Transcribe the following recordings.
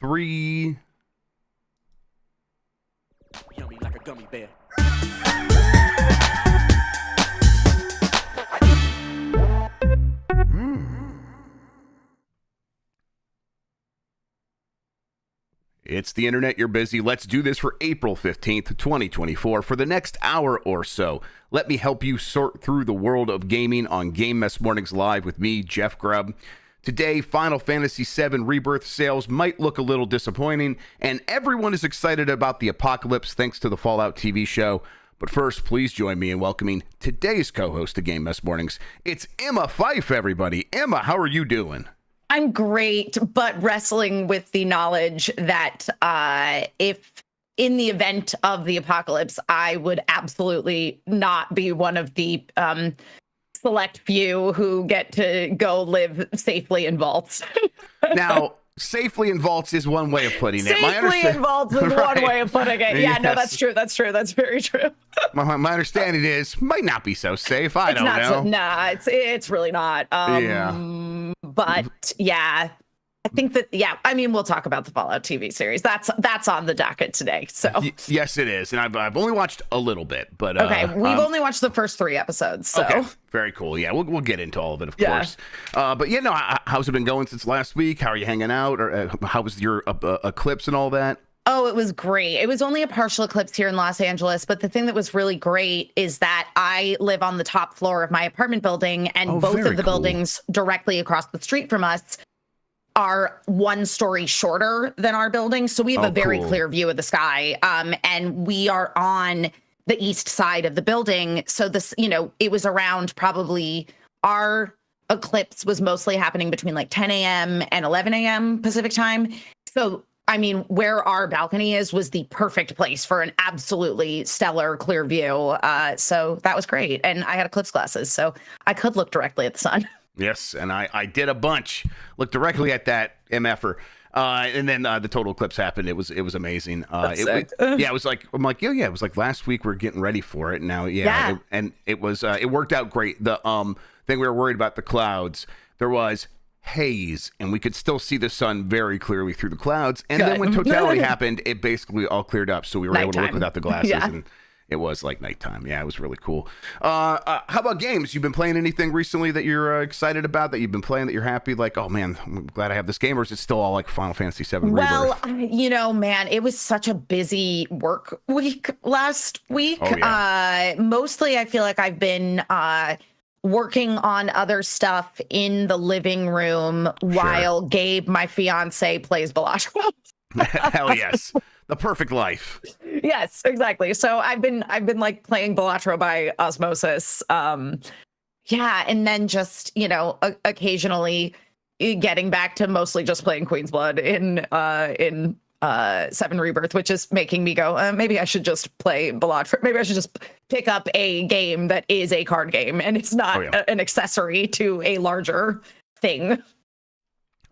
3. Yummy like a gummy bear. It's the internet, you're busy. Let's do this for April 15th, 2024. For the next hour or so, let me help you sort through the world of gaming on Game Mess Mornings Live with me, Jeff Grubb. Today, Final Fantasy VII Rebirth sales might look a little disappointing, and everyone is excited about the apocalypse thanks to the Fallout TV show. But first, please join me in welcoming today's co-host of Game Mess Mornings. It's Emma Fyffe, everybody. Emma, how are you doing? I'm great, but wrestling with the knowledge that if in the event of the apocalypse, I would absolutely not be one of the select few who get to go live safely in vaults. Now, safely in vaults is one way of putting it. Safely in vaults is one way of putting it. Yeah, no, that's true. That's true. That's very true. My understanding is might not be so safe. I don't know. Nah, it's really not. But yeah, I think that, I mean, we'll talk about the Fallout TV series. That's on the docket today. So yes, it is. And I've only watched a little bit, but okay, we've only watched the first 3 episodes. So okay, very cool. Yeah, we'll get into all of it, of course. But yeah, no, how's it been going since last week? How are you hanging out? Or how was your eclipse and all that? Oh, it was great. It was only a partial eclipse here in Los Angeles, but the thing that was really great is that I live on the top floor of my apartment building, and both of the buildings directly across the street from us are 1 story shorter than our building. So we have a very clear view of the sky. And we are on the east side of the building. So this, it was around probably our eclipse was mostly happening between like 10 a.m. and 11 a.m. Pacific time. So I mean, where our balcony was the perfect place for an absolutely stellar clear view. So that was great. And I had eclipse glasses, so I could look directly at the sun. Yes, and I did a bunch. Looked directly at that MFer. And then the total eclipse happened. It was amazing. It was like, I'm like, it was like last week we're getting ready for it. Now, it was it worked out great. The thing we were worried about, the clouds, there was haze, and we could still see the sun very clearly through the clouds. And then when totality happened, it basically all cleared up, so we were able to look without the glasses, and it was like nighttime. Yeah, it was really cool. How about games? You've been playing anything recently that you're excited about, that you've been playing that you're happy, like, oh man, I'm glad I have this game? Or is it still all like Final Fantasy VII Rebirth? Well, man, it was such a busy work week last week. Mostly I feel like I've been working on other stuff in the living room while Gabe, my fiance, plays Balatro. Hell yes. The perfect life. Yes, exactly. So I've been like playing Balatro by osmosis. And then just, occasionally getting back to mostly just playing Queen's Blood in 7 Rebirth, which is making me go, maybe I should just play Balatro. Maybe I should just pick up a game that is a card game and it's not an accessory to a larger thing.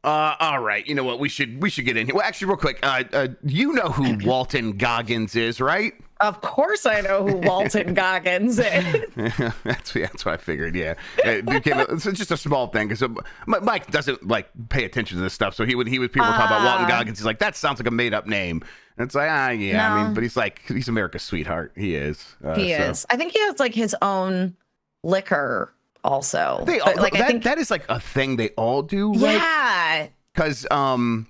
All right. You know what? We should get in here. Well, actually, real quick, you know who Walton Goggins is, right? Of course I know who Walton Goggins is. That's what I figured, yeah. It's just a small thing, because Mike doesn't, like, pay attention to this stuff, so people were talking about Walton Goggins. He's like, that sounds like a made-up name. And it's like, no. I mean, but he's America's sweetheart. He is. He is. I think he has, like, his own liquor also. That is like a thing they all do, right? Yeah. Because the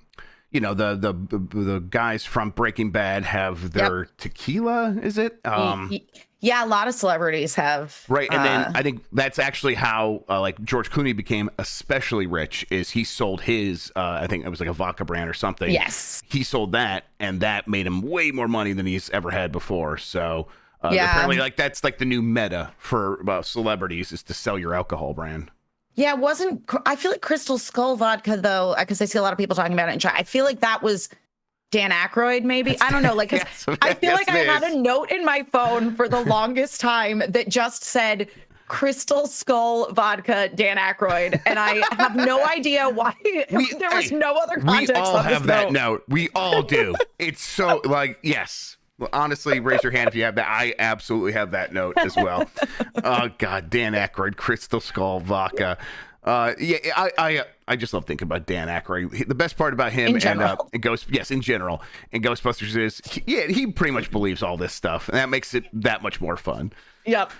guys from Breaking Bad have their tequila, is it? Yeah, a lot of celebrities have. Right, and then I think that's actually how like George Clooney became especially rich, is he sold his, I think it was like a vodka brand or something. Yes. He sold that, and that made him way more money than he's ever had before, so... apparently, like, that's like the new meta for celebrities, is to sell your alcohol brand. Yeah, I feel like Crystal Skull vodka, though, because I see a lot of people talking about it in chat. I feel like that was Dan Aykroyd, maybe. I don't know. Like, I feel like I had a note in my phone for the longest time that just said Crystal Skull vodka, Dan Aykroyd, and I have no idea why. There was no other context. We all have that note. We all do. It's so, like, yes. Well, honestly, raise your hand if you have that. I absolutely have that note as well. Oh, God, Dan Aykroyd, Crystal Skull vodka. I I just love thinking about Dan Aykroyd. The best part about him and in general, and Ghostbusters is, he pretty much believes all this stuff, and that makes it that much more fun. Yep.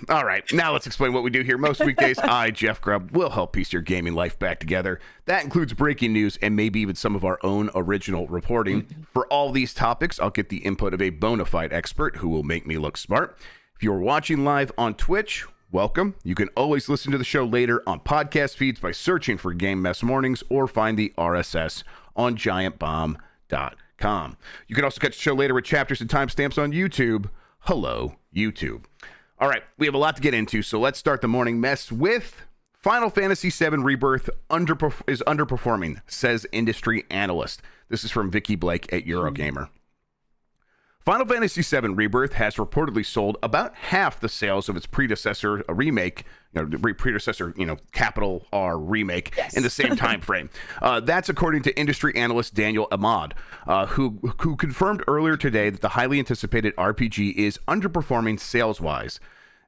All right, now let's explain what we do here. Most weekdays, I, Jeff Grubb, will help piece your gaming life back together. That includes breaking news and maybe even some of our own original reporting. For all these topics, I'll get the input of a bona fide expert who will make me look smart. If you're watching live on Twitch, welcome. You can always listen to the show later on podcast feeds by searching for Game Mess Mornings or find the RSS on giantbomb.com. You can also catch the show later with chapters and timestamps on YouTube. Hello, YouTube. All right, we have a lot to get into, so let's start the morning mess with Final Fantasy VII Rebirth is underperforming, says industry analyst. This is from Vicky Blake at Eurogamer. Final Fantasy VII Rebirth has reportedly sold about half the sales of its predecessor, a remake, capital R remake, in the same time frame. That's according to industry analyst Daniel Ahmad, who confirmed earlier today that the highly anticipated RPG is underperforming sales-wise.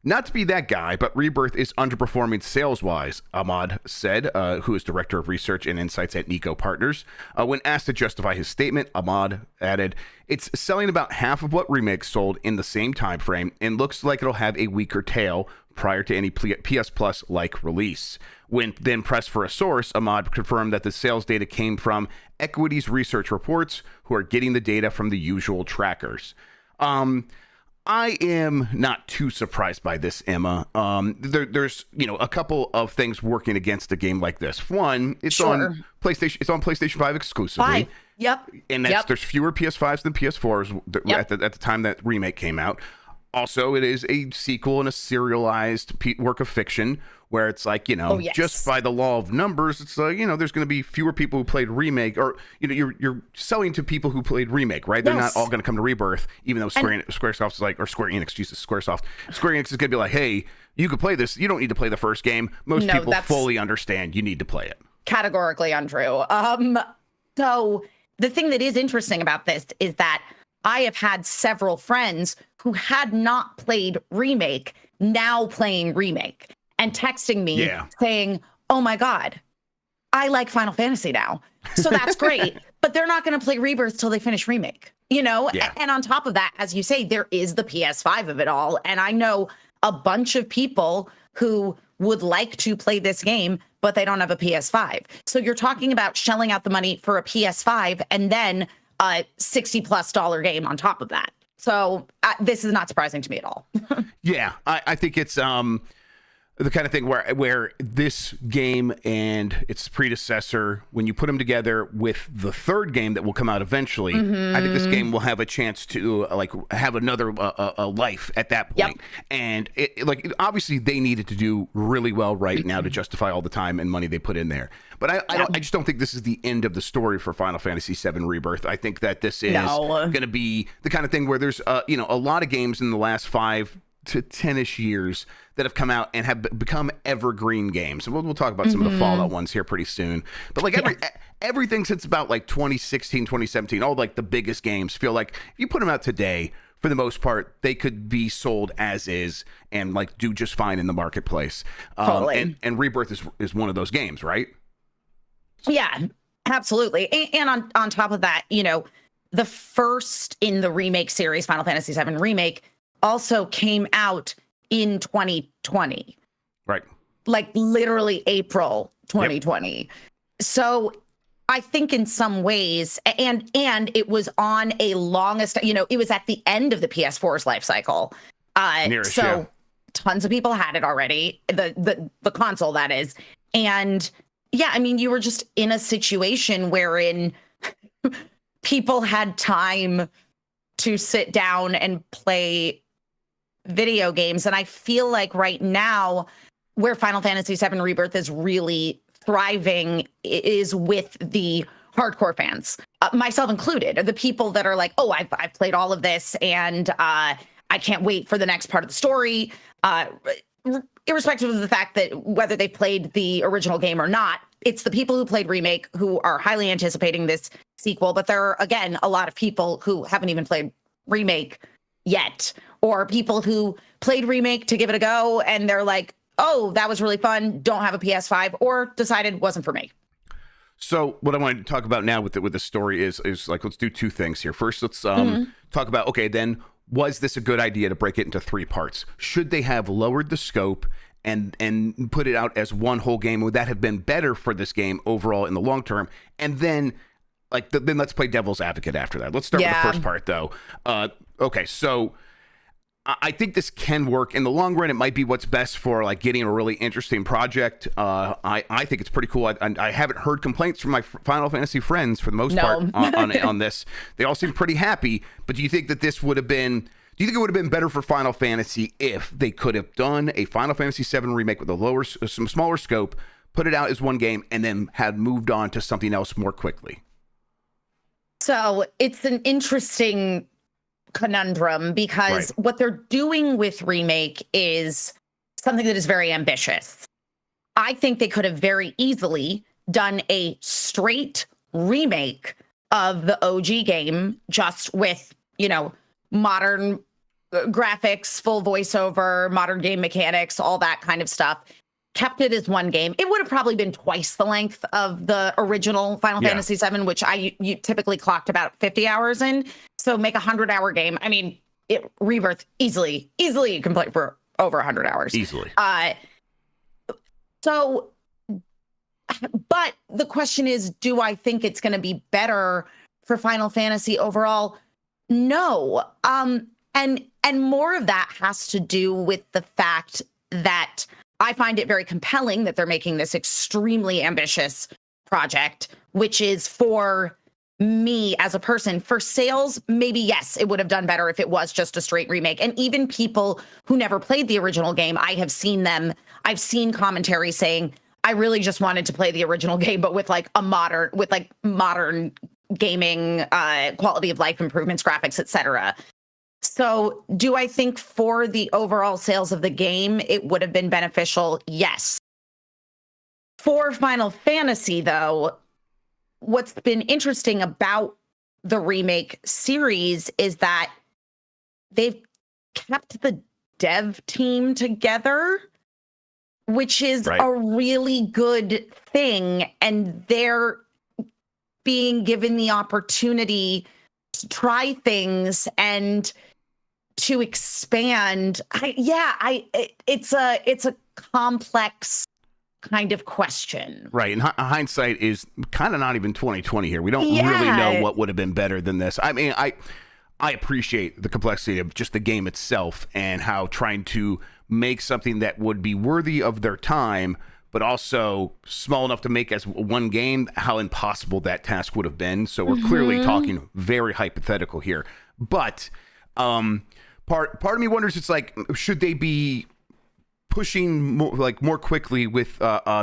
Not to be that guy, but Rebirth is underperforming sales-wise, Ahmad said, who is Director of Research and Insights at Nico Partners. When asked to justify his statement, Ahmad added, "It's selling about half of what Remake sold in the same time frame and looks like it'll have a weaker tail prior to any PS Plus-like release." When then pressed for a source, Ahmad confirmed that the sales data came from Equities Research Reports, who are getting the data from the usual trackers. I am not too surprised by this, Emma. There's a couple of things working against a game like this. One, it's on PlayStation. It's on PlayStation 5 exclusively. Yep. And there's fewer PS5s than PS4s at the time that Remake came out. Also, it is a sequel and a serialized work of fiction where it's like, just by the law of numbers, it's like, there's going to be fewer people who played Remake, or, you're selling to people who played Remake, right? They're not all going to come to Rebirth, even though Squaresoft is like, or Square Enix, Squaresoft. Square Enix is going to be like, hey, you could play this. You don't need to play the first game. Most people fully understand you need to play it. Categorically untrue. So the thing that is interesting about this is that I have had several friends who had not played Remake now playing Remake and texting me saying, "Oh my God, I like Final Fantasy now." So that's great, but they're not going to play Rebirth till they finish Remake, And on top of that, as you say, there is the PS5 of it all. And I know a bunch of people who would like to play this game, but they don't have a PS5. So you're talking about shelling out the money for a PS5 and then a $60+ game on top of that. So this is not surprising to me at all. Yeah, I think it's the kind of thing where this game and its predecessor, when you put them together with the third game that will come out eventually, I think this game will have a chance to have another life at that point. And obviously they needed to do really well right now to justify all the time and money they put in there. But I just don't think this is the end of the story for Final Fantasy VII Rebirth. I think that this is going to be the kind of thing where there's a lot of games in the last 5 to 10-ish years that have come out and have become evergreen games. And we'll talk about some of the Fallout ones here pretty soon. But everything since about 2016, 2017, all the biggest games feel like if you put them out today, for the most part, they could be sold as is and do just fine in the marketplace. Totally. And Rebirth is one of those games, right? Yeah, absolutely. And on top of that, the first in the remake series, Final Fantasy VII Remake, also came out in 2020. Right. Literally April 2020. Yep. So I think in some ways, and it was on a longest, it was at the end of the PS4's life cycle. Tons of people had it already, the console, that is. And yeah, you were just in a situation wherein people had time to sit down and play video games. And I feel like right now, where Final Fantasy VII Rebirth is really thriving is with the hardcore fans, myself included, the people that are like, oh, I've played all of this and I can't wait for the next part of the story, irrespective of the fact that whether they played the original game or not. It's the people who played Remake who are highly anticipating this sequel, but there are, again, a lot of people who haven't even played Remake yet, or people who played Remake to give it a go and they're like, oh, that was really fun, don't have a PS5, or decided wasn't for me. So what I wanted to talk about now with the story is like, let's do two things here. First, let's talk about, okay, then was this a good idea to break it into 3 parts? Should they have lowered the scope and put it out as one whole game? Would that have been better for this game overall in the long term? And then then let's play devil's advocate after that. Let's start with the first part though. Okay, so I think this can work in the long run. It might be what's best for like getting a really interesting project. I think it's pretty cool. I haven't heard complaints from my Final Fantasy friends for the most part on this. They all seem pretty happy. But do you think that this would have been? Do you think it would have been better for Final Fantasy if they could have done a Final Fantasy VII remake with some smaller scope, put it out as one game, and then had moved on to something else more quickly? So it's an interesting conundrum because what they're doing with Remake is something that is very ambitious. I think they could have very easily done a straight remake of the OG game, just with, modern graphics, full voiceover, modern game mechanics, all that kind of stuff. Kept it as one game. It would have probably been twice the length of the original Final Fantasy VII, which you typically clocked about 50 hours in. So make a 100-hour game. I mean, Rebirth easily you can play for over 100 hours. Easily. But the question is, do I think it's going to be better for Final Fantasy overall? No. And more of that has to do with the fact that I find it very compelling that they're making this extremely ambitious project, which is for me as a person. For sales, maybe yes, it would have done better if it was just a straight remake. And even people who never played the original game, I've seen commentary saying, I really just wanted to play the original game, but with modern gaming, quality of life improvements, graphics, etc. So do I think for the overall sales of the game, it would have been beneficial? Yes. For Final Fantasy, though, what's been interesting about the remake series is that they've kept the dev team together, which is a really good thing. And they're being given the opportunity to try things and to expand. It's a complex kind of question. Right. And hindsight is kind of not even 2020 here. We don't really know what would have been better than this. I mean, I appreciate the complexity of just the game itself and how trying to make something that would be worthy of their time, but also small enough to make as one game, how impossible that task would have been. So we're clearly talking very hypothetical here. But part of me wonders, it's like, should they be pushing more quickly with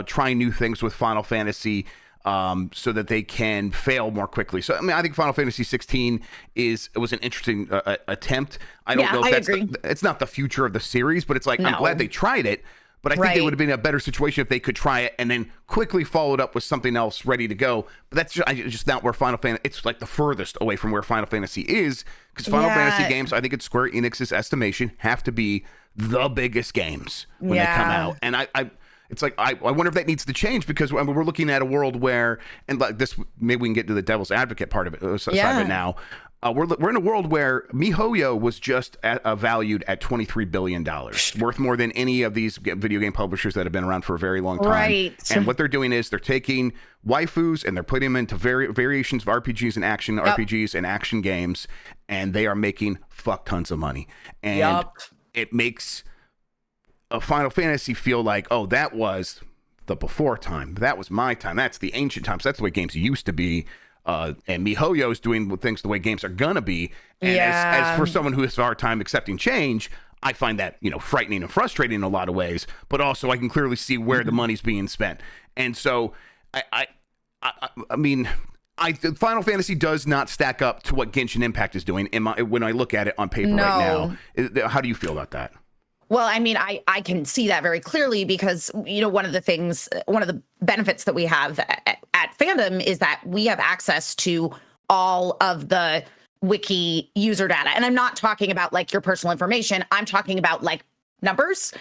trying new things with Final Fantasy so that they can fail more quickly? So I mean, I think Final Fantasy 16 was an interesting attempt. I don't know if it's not the future of the series, but it's like, I'm glad they tried it. But I think they would have been in a better situation if they could try it and then quickly follow it up with something else ready to go. But that's just not where Final Fantasy, it's like the furthest away from where Final Fantasy is, because Final Fantasy games, I think it's Square Enix's estimation, have to be the biggest games when they come out. And it's like, I wonder if that needs to change, because we're looking at a world where, and like this, maybe we can get to the devil's advocate part of it, side of it now. We're in a world where MiHoYo was just valued at $23 billion, worth more than any of these video game publishers that have been around for a very long time. Right. And what they're doing is they're taking waifus and they're putting them into variations of RPGs and action RPGs and action games, and they are making fuck tons of money. And it makes a Final Fantasy feel like, oh, that was the before time. That was my time. That's the ancient times. That's the way games used to be. And MiHoYo is doing things the way games are gonna be. And as for someone who has a hard time accepting change, I find that, frightening and frustrating in a lot of ways. But also, I can clearly see where the money's being spent. And so, I mean, Final Fantasy does not stack up to what Genshin Impact is doing. When I look at it on paper right now, how do you feel about that? Well, I mean, I can see that very clearly because, one of the benefits that we have at Fandom is that we have access to all of the wiki user data. And I'm not talking about like your personal information. I'm talking about like numbers.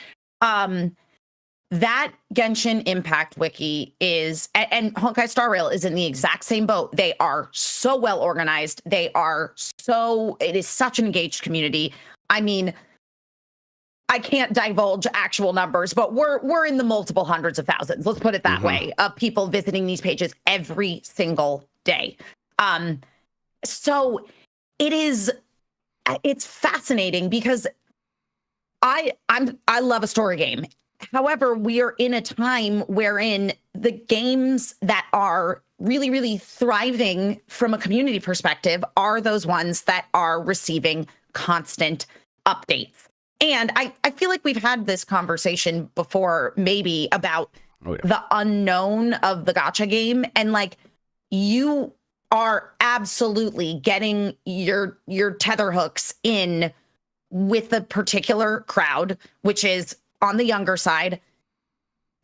that Genshin Impact wiki is, and Honkai Star Rail is in the exact same boat. They are so well organized. It is such an engaged community. I mean, I can't divulge actual numbers, but we're in the multiple hundreds of thousands. Let's put it that way, of people visiting these pages every single day. So it's fascinating because I love a story game. However, we are in a time wherein the games that are really, really thriving from a community perspective are those ones that are receiving constant updates. And I feel like we've had this conversation before, maybe about the unknown of the gacha game. And like, you are absolutely getting your tether hooks in with a particular crowd, which is on the younger side,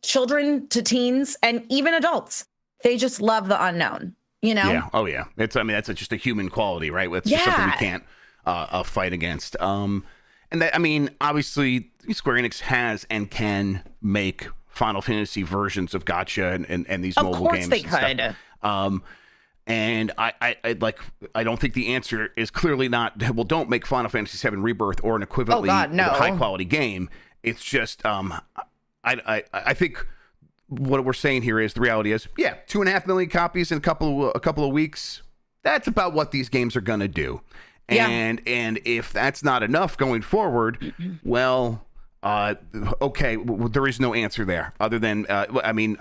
children to teens and even adults. They just love the unknown, you know? Yeah. Oh yeah. That's just a human quality, right? It's just something we can't fight against. And that, I mean, obviously Square Enix has and can make Final Fantasy versions of gacha and these mobile games. Of course they could. And I don't think the answer is clearly not, well, don't make Final Fantasy VII Rebirth or an equivalently high quality game. It's just, I think what we're saying here is the reality is, 2.5 million copies in a couple of weeks. That's about what these games are going to do. And if that's not enough going forward, well, okay, there is no answer there other than, I mean,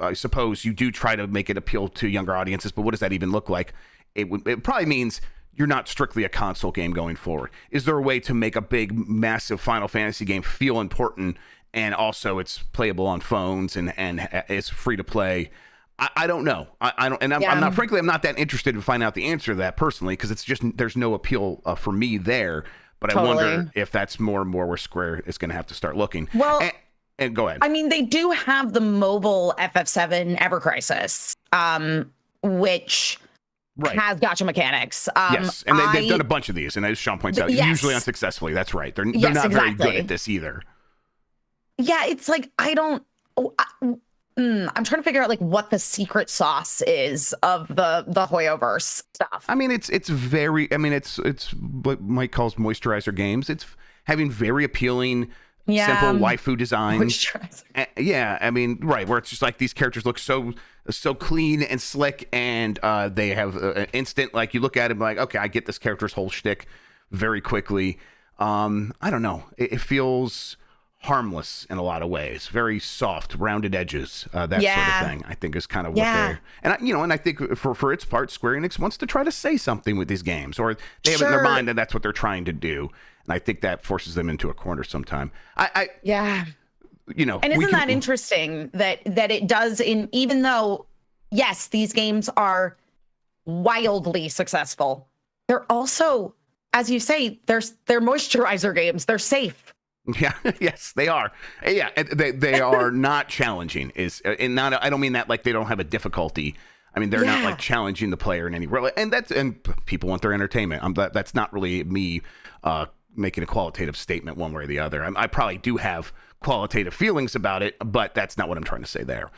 I suppose you do try to make it appeal to younger audiences, but what does that even look like? It probably means you're not strictly a console game going forward. Is there a way to make a big, massive Final Fantasy game feel important and also it's playable on phones and it's free to play? I don't know. I don't, and I'm not. Frankly, I'm not that interested in finding out the answer to that personally, because it's just there's no appeal for me there. But I wonder if that's more and more where Square is going to have to start looking. Well, and go ahead. I mean, they do have the mobile FF7 Ever Crisis, which has gacha mechanics. Yes, and they've done a bunch of these, and as Sean points out, usually unsuccessfully. That's right. They're not very good at this either. Yeah, it's like I'm trying to figure out like what the secret sauce is of the Hoyoverse stuff. I mean, it's very. I mean, it's what Mike calls moisturizer games. It's having very appealing, simple waifu designs. I mean, right, where it's just like these characters look so clean and slick, and they have an instant, like you look at it like, okay, I get this character's whole shtick very quickly. I don't know. It feels harmless in a lot of ways, very soft, rounded edges, that sort of thing. I think is kind of what they're, and I think for its part, Square Enix wants to try to say something with these games, or they have in their mind that that's what they're trying to do, and I think that forces them into a corner sometime. And isn't that interesting that it does, even though yes, these games are wildly successful, they're also, as you say, they're moisturizer games. They're safe. Yeah, yes, they are. Yeah, they are not challenging. I don't mean that like they don't have a difficulty. I mean, they're not like challenging the player in any way. And people want their entertainment. That's not really me making a qualitative statement one way or the other. I probably do have qualitative feelings about it, but that's not what I'm trying to say there.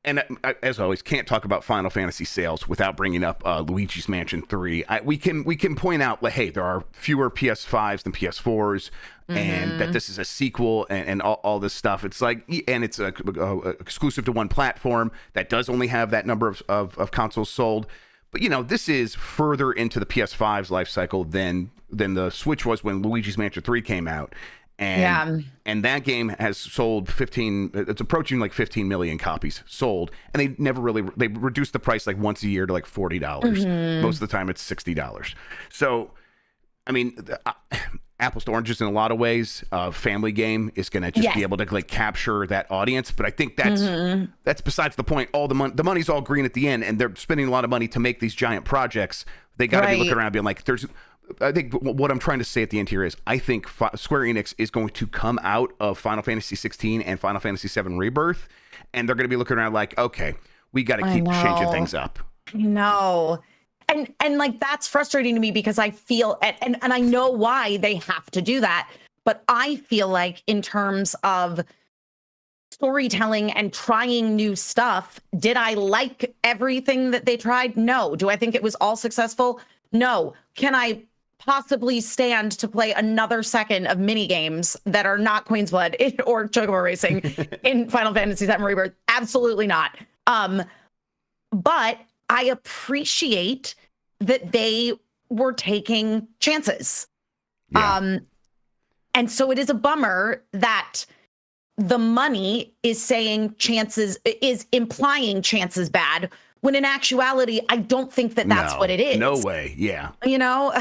And as always, can't talk about Final Fantasy sales without bringing up Luigi's Mansion 3. We can point out, like, hey, there are fewer PS5s than PS4s, and that this is a sequel and all this stuff. It's like, and it's exclusive to one platform that does only have that number of consoles sold. But this is further into the PS5's life cycle than the Switch was when Luigi's Mansion 3 came out. And that game has sold it's approaching like 15 million copies sold, and they reduced the price like once a year to like $40. Most of the time it's $60. So I mean, apples to oranges in a lot of ways. Family game is going to just be able to like capture that audience, but I think that's besides the point. All the money's all green at the end, and they're spending a lot of money to make these giant projects. They got to be looking around being like, I think what I'm trying to say at the end here is I think Square Enix is going to come out of Final Fantasy 16 and Final Fantasy 7 Rebirth, and they're going to be looking around like, okay, we got to keep changing things up. No. And like, that's frustrating to me because I feel, and I know why they have to do that, But I feel like in terms of storytelling and trying new stuff, did I like everything that they tried? No. Do I think it was all successful? No. Can I possibly stand to play another second of mini games that are not Queen's Blood or Chocobo Racing in Final Fantasy VII Rebirth? Absolutely not. But I appreciate that they were taking chances. Yeah. And so it is a bummer that the money is saying chances, is implying chances bad, when in actuality, I don't think that that's what it is. No way. Yeah. You know?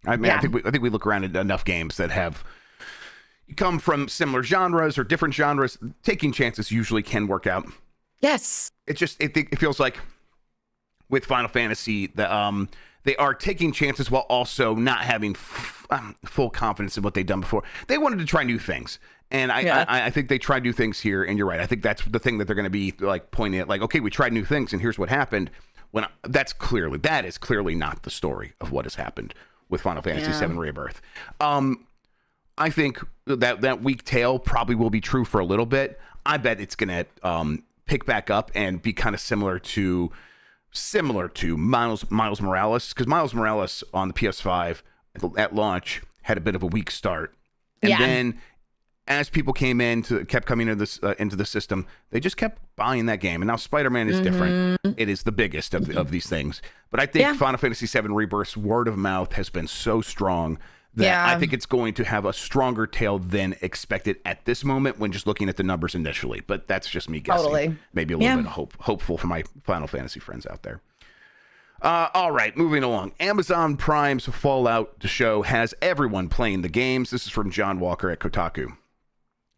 I mean, I think we look around at enough games that have come from similar genres or different genres. Taking chances usually can work out. Yes. It feels like with Final Fantasy, they are taking chances while also not having full confidence in what they've done before. They wanted to try new things. And I think they tried new things here, and you're right. I think that's the thing that they're going to be like pointing at, like, okay, we tried new things, and here's what happened. That is clearly not the story of what has happened with Final Fantasy VII Rebirth. I think that weak tail probably will be true for a little bit. I bet it's going to pick back up and be kind of similar to Miles Morales, because Miles Morales on the PS5 at launch had a bit of a weak start, and then as people kept coming into the system, they just kept buying that game. And now Spider-Man is different. It is the biggest of these things. But I think Final Fantasy VII Rebirth's word of mouth has been so strong that I think it's going to have a stronger tail than expected at this moment when just looking at the numbers initially. But that's just me guessing. Totally. Maybe a little bit hopeful for my Final Fantasy friends out there. All right, moving along. Amazon Prime's Fallout show has everyone playing the games. This is from John Walker at Kotaku.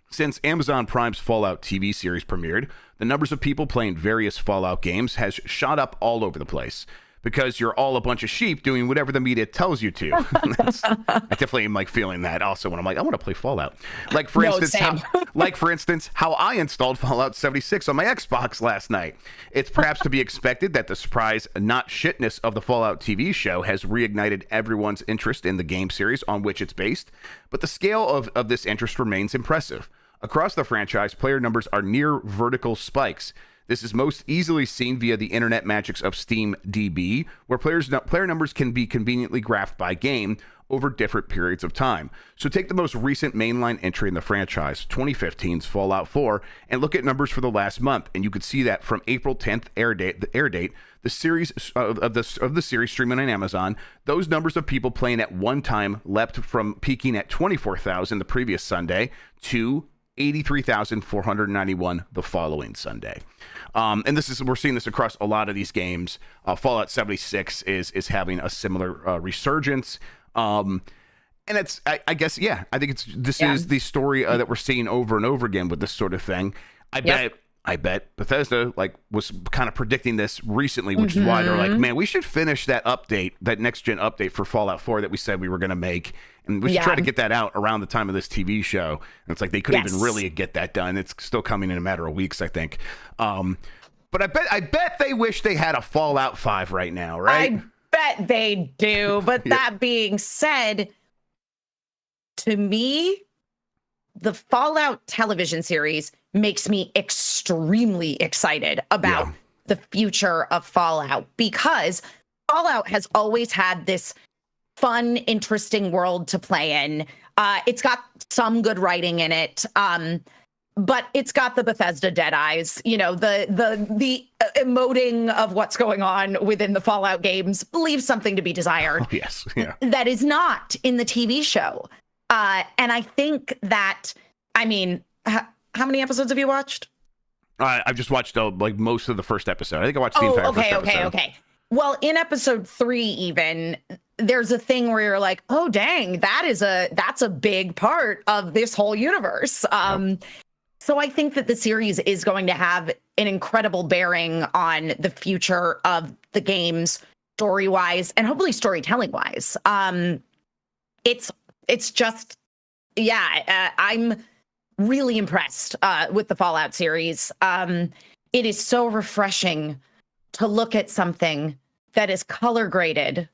Since Amazon Prime's Fallout TV series premiered, the numbers of people playing various Fallout games has shot up all over the place. Because you're all a bunch of sheep doing whatever the media tells you to. I definitely am like feeling that also when I'm like, I want to play Fallout. Like for instance, how I installed Fallout 76 on my Xbox last night. It's perhaps to be expected that the surprise not shitness of the Fallout TV show has reignited everyone's interest in the game series on which it's based, but the scale of this interest remains impressive. Across the franchise, player numbers are near vertical spikes. This is most easily seen via the internet magics of SteamDB, where player numbers can be conveniently graphed by game over different periods of time. So take the most recent mainline entry in the franchise, 2015's Fallout 4, and look at numbers for the last month, and you could see that from April 10th air date, the series of the series streaming on Amazon, those numbers of people playing at one time leapt from peaking at 24,000 the previous Sunday to 83,491 the following Sunday. And we're seeing this across a lot of these games. Fallout 76 is having a similar resurgence. And it's, I guess, I think this is the story that we're seeing over and over again with this sort of thing. I bet Bethesda was kind of predicting this recently, which is why they're like, man, we should finish that next gen update for Fallout 4 that we said we were going to make. And we should try to get that out around the time of this TV show. And it's like they couldn't even really get that done. It's still coming in a matter of weeks, I think. But I bet they wish they had a Fallout 5 right now, right? I bet they do. But that being said, to me, the Fallout television series makes me extremely excited about the future of Fallout, because Fallout has always had this fun, interesting world to play in. It's got some good writing in it, but it's got the Bethesda dead eyes. You know, the emoting of what's going on within the Fallout games leaves something to be desired. Oh, yes, yeah. That is not in the TV show. And I think that, I mean, how many episodes have you watched? I've just watched most of the first episode. I think I watched the entire first episode. Okay. Well, in episode 3, even there's a thing where you're like, oh dang, that's a big part of this whole universe. So I think that the series is going to have an incredible bearing on the future of the games, story-wise and hopefully storytelling-wise. It's just, I'm really impressed with the Fallout series. It is so refreshing to look at something that is color graded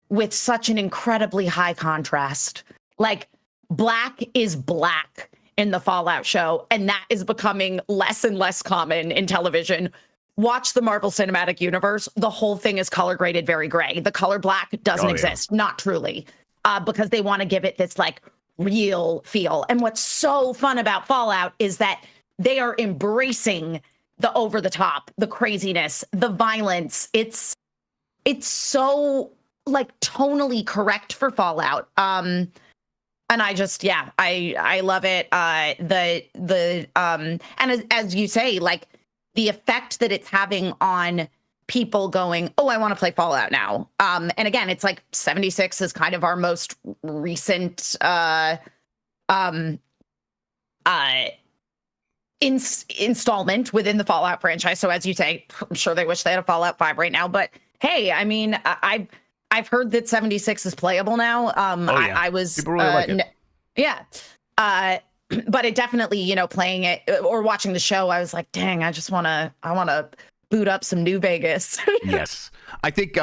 with such an incredibly high contrast. Like, black is black in the Fallout show, and that is becoming less and less common in television. Watch the Marvel Cinematic Universe. The whole thing is color graded very gray. The color black doesn't exist, not truly, because they want to give it this like real feel. And what's so fun about Fallout is that they are embracing the over the top, the craziness, the violence. It's so like tonally correct for Fallout. And I just, I love it. And as you say, like, the effect that it's having on people going, oh, I want to play Fallout now. And again, it's like 76 is kind of our most recent installment within the Fallout franchise. So as you say, I'm sure they wish they had a Fallout 5 right now. But hey, I mean, I've heard that 76 is playable now. I was people really like it. But it definitely, you know, playing it or watching the show, I was like, dang, I want to boot up some New Vegas. Yes. I think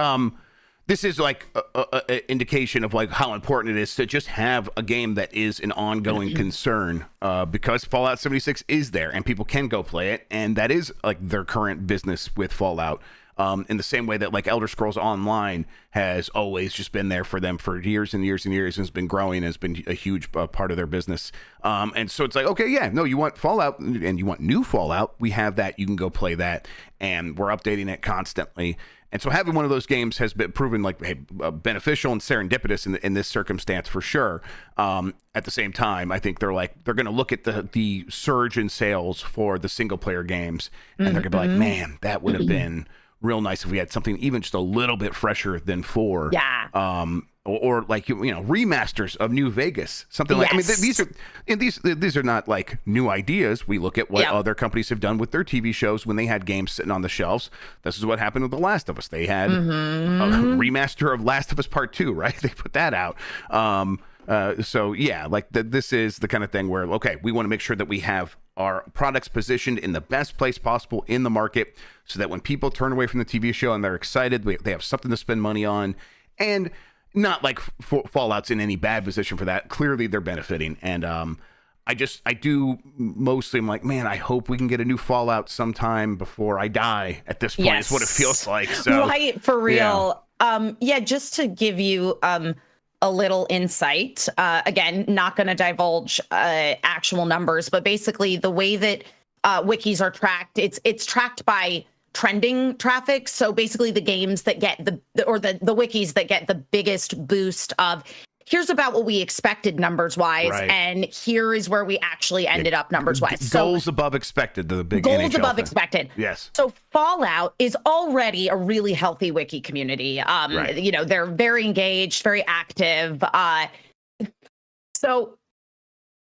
this is like an indication of like how important it is to just have a game that is an ongoing concern, because Fallout 76 is there and people can go play it. And that is like their current business with Fallout. In the same way that like Elder Scrolls Online has always just been there for them for years and years and years, and has been growing, has been a huge part of their business. And so it's like, okay, yeah, no, you want Fallout and you want new Fallout, we have that, you can go play that, and we're updating it constantly. And so having one of those games has been proven like beneficial and serendipitous in this circumstance for sure. At the same time, I think they're going to look at the surge in sales for the single player games, and they're going to be like, man, that would have been real nice if we had something even just a little bit fresher than 4. Yeah. Or like, you know, remasters of New Vegas, something like, Yes. I mean, these are not like new ideas. We look at what other companies have done with their TV shows when they had games sitting on the shelves. This is what happened with The Last of Us. They had a remaster of Last of Us Part 2, right? They put that out. So yeah, like this is the kind of thing where, okay, we want to make sure that we have our products positioned in the best place possible in the market, so that when people turn away from the TV show and they're excited, they have something to spend money on. And not like Fallout's in any bad position for that. Clearly they're benefiting. And I do mostly, I'm like, man, I hope we can get a new Fallout sometime before I die at this point. Is what it feels like. So right, for real. Yeah, just to give you a little insight, again, not going to divulge actual numbers, but basically the way that wikis are tracked, it's tracked by trending traffic. So basically the games that get the wikis that get the biggest boost of, here's about what we expected numbers wise, right, and here is where we actually ended up numbers wise. Goals above expected, the big goals NHL above thing. Expected. Yes. So Fallout is already a really healthy wiki community. Right. You know, they're very engaged, very active. So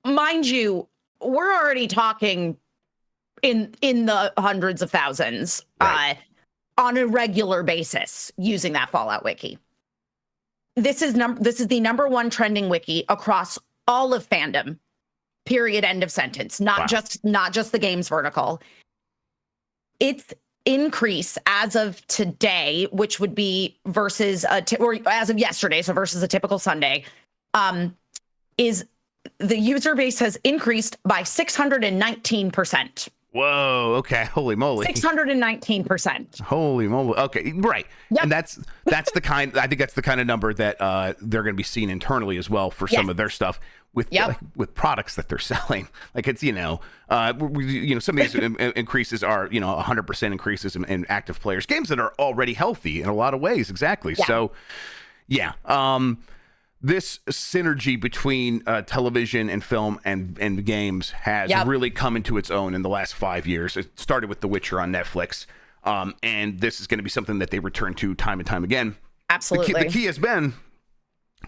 mind you, we're already talking in the hundreds of thousands, right, on a regular basis using that Fallout wiki. This is the number one trending wiki across all of fandom. Period. End of sentence. Not just the games vertical. Its increase as of today, which would be versus or as of yesterday, so versus a typical Sunday, is the user base has increased by 619%. Whoa, okay, holy moly. 619%. Holy moly. Okay, right. Yep. And that's the kind, I think that's the kind of number that they're going to be seeing internally as well for some of their stuff with with products that they're selling. Like it's, some of these increases are, 100% increases in active players, games that are already healthy in a lot of ways. Exactly. Yeah. So yeah. This synergy between television and film and games has really come into its own in the last 5 years. It started with The Witcher on Netflix, and this is going to be something that they return to time and time again. Absolutely. The key has been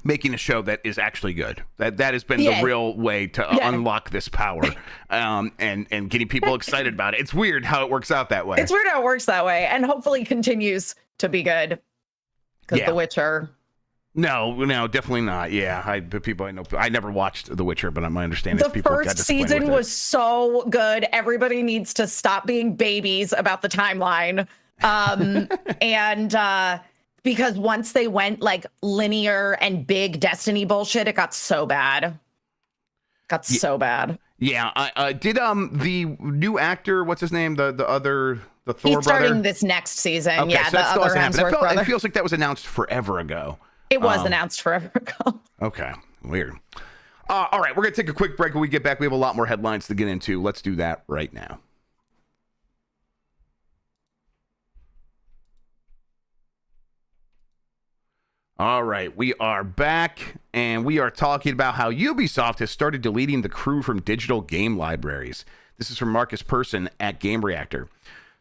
making a show that is actually good. That has been the real way to unlock this power, and getting people excited about it. It's weird how it works out that way. It's weird how it works that way, and hopefully continues to be good, because The Witcher... No, definitely not. Yeah, people I know. I never watched The Witcher, but my understanding is people got the first season was so good. Everybody needs to stop being babies about the timeline, and because once they went like linear and big Destiny bullshit, it got so bad. Got so bad. Yeah, I did the new actor, what's his name? The Thor He's starting brother? this next season. Okay, Yeah, so the that still other hasn't happened. Hemsworth brother. It feels like that was announced forever ago. It was announced forever ago. Okay, weird. All right, we're going to take a quick break. When we get back, we have a lot more headlines to get into. Let's do that right now. All right, we are back, and we are talking about how Ubisoft has started deleting the crew from digital game libraries. This is from Marcus Persson at Game Reactor.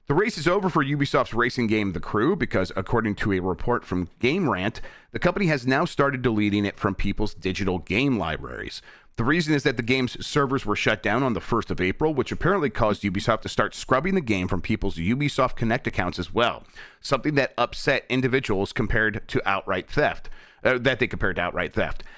The race is over for Ubisoft's racing game The Crew because, according to a report from Game Rant, the company has now started deleting it from people's digital game libraries. The reason is that the game's servers were shut down on the 1st of April, which apparently caused Ubisoft to start scrubbing the game from people's Ubisoft Connect accounts as well, something that upset individuals compared to outright theft.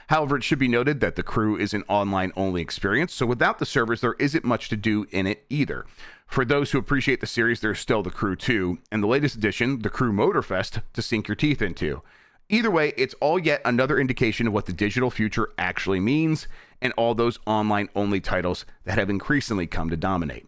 However, it should be noted that The Crew is an online-only experience, so without the servers, there isn't much to do in it either. For those who appreciate the series, there's still The Crew 2, and the latest edition, The Crew Motorfest, to sink your teeth into. Either way, it's all yet another indication of what the digital future actually means, and all those online-only titles that have increasingly come to dominate.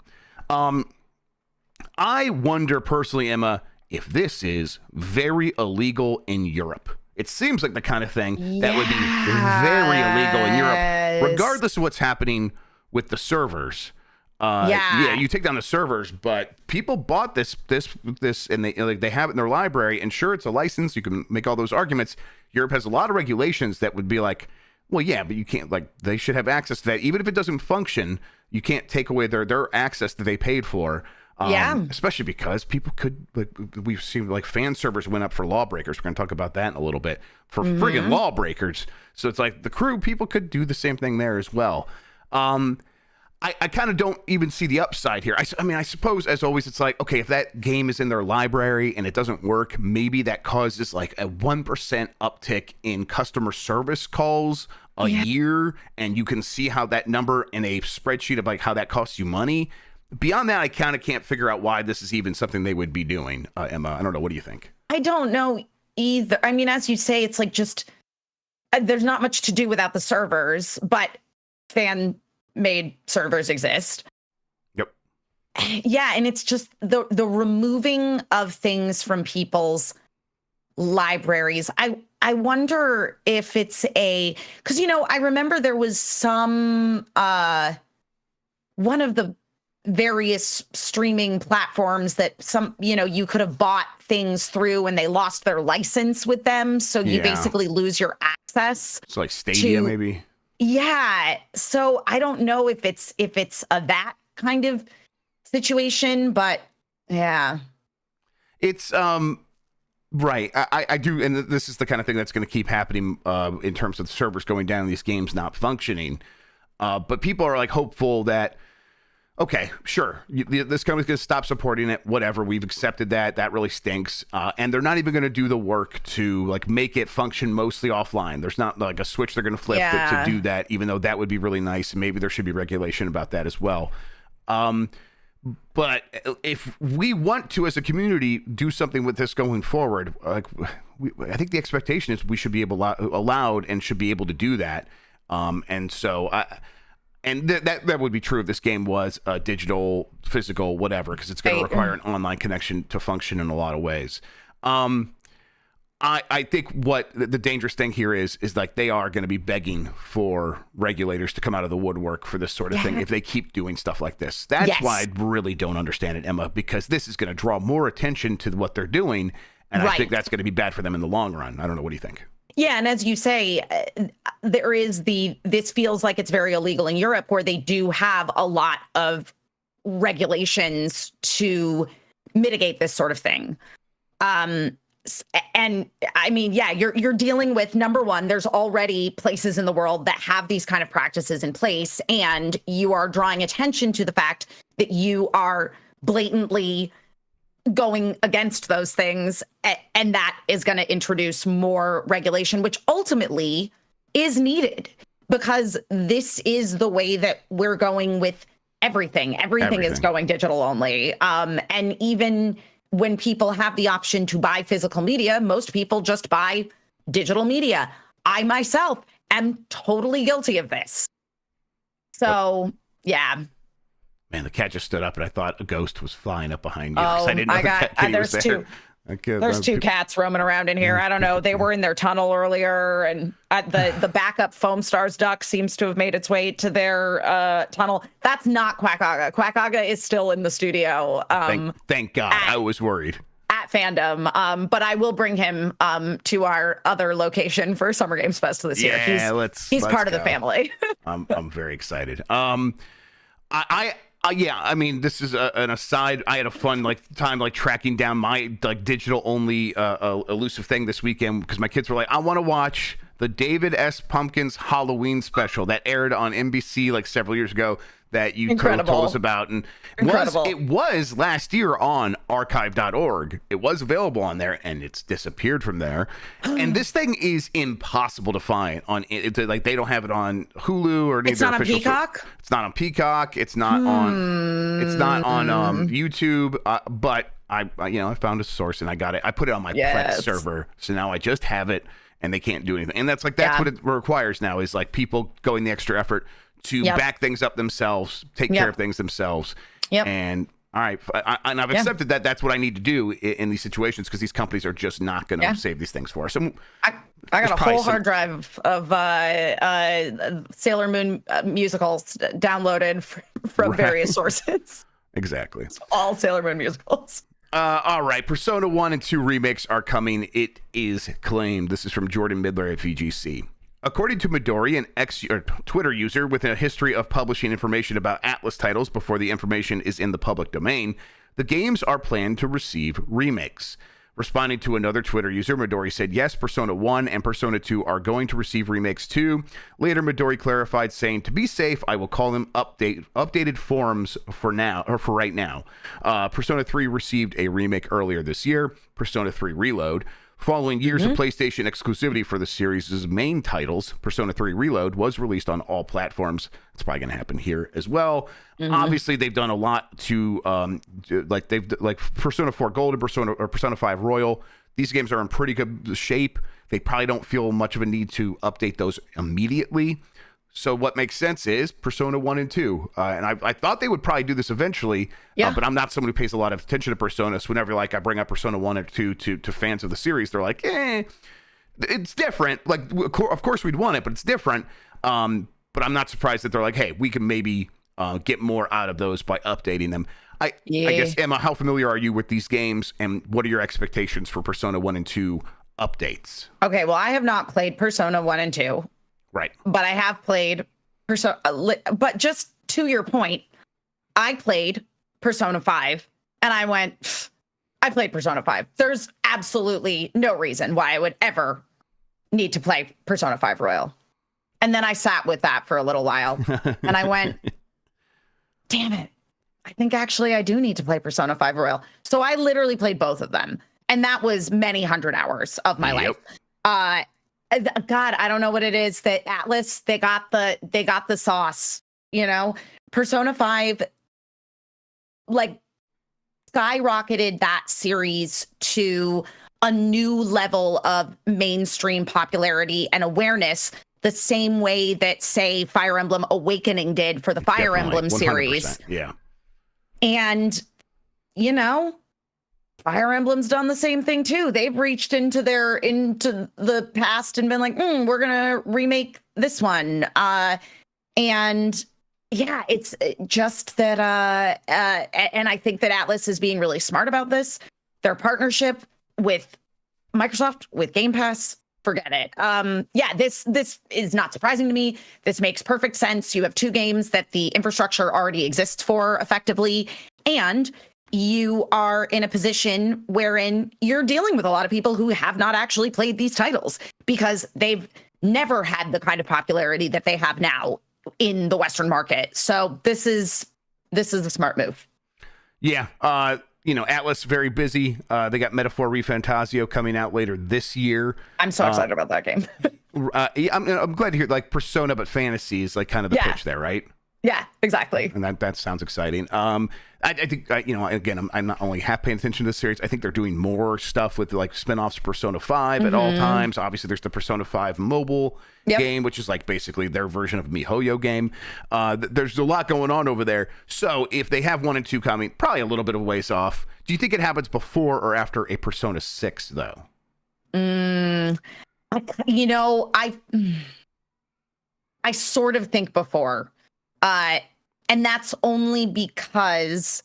I wonder personally, Emma, if this is very illegal in Europe. It seems like the kind of thing that would be very illegal in Europe, regardless of what's happening with the servers. Yeah, you take down the servers, but people bought this, and they have it in their library. And sure, it's a license. You can make all those arguments. Europe has a lot of regulations that would be like, well, yeah, but you can't, like, they should have access to that. Even if it doesn't function, you can't take away their access that they paid for. Especially because people could, like, we've seen, like, fan servers went up for lawbreakers. We're going to talk about that in a little bit. For friggin' lawbreakers. So it's like The Crew, people could do the same thing there as well. I kind of don't even see the upside here. I mean, I suppose, as always, it's like, okay, if that game is in their library and it doesn't work, maybe that causes like a 1% uptick in customer service calls a year, and you can see how that number in a spreadsheet of like how that costs you money. Beyond that, I kind of can't figure out why this is even something they would be doing, Emma. I don't know. What do you think? I don't know either. I mean, as you say, it's like just there's not much to do without the servers, but fan-made servers exist. Yep. Yeah, and it's just the removing of things from people's libraries. I wonder if it's because I remember there was some one of the various streaming platforms that you could have bought things through and they lost their license with them, so you basically lose your access. It's like Stadia, maybe. Yeah, so I don't know if it's that kind of situation, but yeah, it's right. I do, and this is the kind of thing that's going to keep happening in terms of the servers going down and these games not functioning. But people are like hopeful that, okay, sure, this company's going to stop supporting it, whatever, we've accepted that. That really stinks. And they're not even going to do the work to like make it function mostly offline. There's not like a switch they're going to flip to do that, even though that would be really nice. And maybe there should be regulation about that as well. But if we want to, as a community, do something with this going forward, like I think the expectation is we should be allowed and should be able to do that. And so that would be true if this game was digital, physical, whatever, because it's going to require an online connection to function in a lot of ways. I think what the dangerous thing here is like they are going to be begging for regulators to come out of the woodwork for this sort of thing if they keep doing stuff like this. That's why I really don't understand it, Emma, because this is going to draw more attention to what they're doing, and I think that's going to be bad for them in the long run. I don't know. What do you think? Yeah, and as you say, there is this feels like it's very illegal in Europe, where they do have a lot of regulations to mitigate this sort of thing. And I mean, yeah, you're dealing with, number one, there's already places in the world that have these kind of practices in place, and you are drawing attention to the fact that you are blatantly going against those things, and that is going to introduce more regulation, which ultimately is needed, because this is the way that we're going with everything. Everything is going digital only. And even when people have the option to buy physical media, most people just buy digital media. I myself am totally guilty of this. So, yeah. Man, the cat just stood up, and I thought a ghost was flying up behind you. Oh, I didn't know the cat kitty was there's there. two. There's two cats roaming around in here. I don't know. They were in their tunnel earlier, and the backup Foam Stars duck seems to have made its way to their tunnel. That's not Quackaga. Quackaga is still in the studio. Thank God. I was worried. At Fandom, but I will bring him to our other location for Summer Games Fest this year. He's part of the family. I'm very excited. I mean, this is an aside. I had a fun time tracking down my digital only elusive thing this weekend because my kids were like, I want to watch the David S. Pumpkins Halloween special that aired on NBC several years ago that you told us about, and it was last year on archive.org. It was available on there, and it's disappeared from there. And this thing is impossible to find on it. They don't have it on Hulu or any of their official. It's not on Peacock. It's not on Peacock. It's not on. It's not on YouTube. But I found a source and I got it. I put it on my Plex server, so now I just have it, and they can't do anything. And that's what it requires now is people going the extra effort to back things up themselves, take care of things themselves. And all right, and I've accepted that that's what I need to do in these situations because these companies are just not going to save these things for us. And I got a whole hard drive of Sailor Moon musicals downloaded from various sources. Exactly. It's all Sailor Moon musicals. All right, Persona 1 and 2 remakes are coming. It is claimed. This is from Jordan Midler at VGC. According to Midori, an Twitter user with a history of publishing information about Atlus titles before the information is in the public domain, the games are planned to receive remakes. Responding to another Twitter user, Midori said, yes, Persona 1 and Persona 2 are going to receive remakes too. Later, Midori clarified, saying, to be safe, I will call them updated forms for right now. Persona 3 received a remake earlier this year, Persona 3 Reload. Following years of PlayStation exclusivity for the series' main titles, Persona 3 Reload was released on all platforms. It's probably going to happen here as well. Obviously, they've done a lot to, Persona 4 Gold and Persona 5 Royal. These games are in pretty good shape. They probably don't feel much of a need to update those immediately. So what makes sense is Persona 1 and 2. And I thought they would probably do this eventually, but I'm not someone who pays a lot of attention to Persona. So whenever I bring up Persona 1 and 2 to fans of the series, they're like, it's different. Of course we'd want it, but it's different. But I'm not surprised that they're like, hey, we can maybe get more out of those by updating them. I guess, Emma, how familiar are you with these games, and what are your expectations for Persona 1 and 2 updates? Okay, well, I have not played Persona 1 and 2. Right. But I have played Persona. But just to your point, I played Persona 5 and I went, I played Persona 5. There's absolutely no reason why I would ever need to play Persona 5 Royal. And then I sat with that for a little while and I went, damn it. I think actually I do need to play Persona 5 Royal. So I literally played both of them. And that was many hundred hours of my life. God, I don't know what it is that Atlus, they got the sauce, Persona 5 skyrocketed that series to a new level of mainstream popularity and awareness, the same way that, say, Fire Emblem Awakening did for the Fire Emblem series. Yeah. And, Fire Emblem's done the same thing too. They've reached into the past and been like, we're gonna remake this one. And yeah, it's just that and I think that Atlus is being really smart about this. Their partnership with Microsoft, with Game Pass, forget it. This is not surprising to me. This makes perfect sense. You have two games that the infrastructure already exists for effectively, and you are in a position wherein you're dealing with a lot of people who have not actually played these titles because they've never had the kind of popularity that they have now in the Western market. So this is a smart move. Yeah. Atlus very busy. They got Metaphor ReFantazio coming out later this year. I'm so excited about that game. I'm glad to hear Persona but fantasy is kind of the pitch there, right? Yeah, exactly. And that sounds exciting. I think, you know, again, I'm not only half paying attention to the series. I think they're doing more stuff with like spinoffs of Persona 5 at all times. Obviously, there's the Persona 5 mobile game, which is like basically their version of a MiHoYo game. There's a lot going on over there. So if they have 1 and 2 coming, probably a little bit of a ways off. Do you think it happens before or after a Persona 6, though? You know, I sort of think before. And that's only because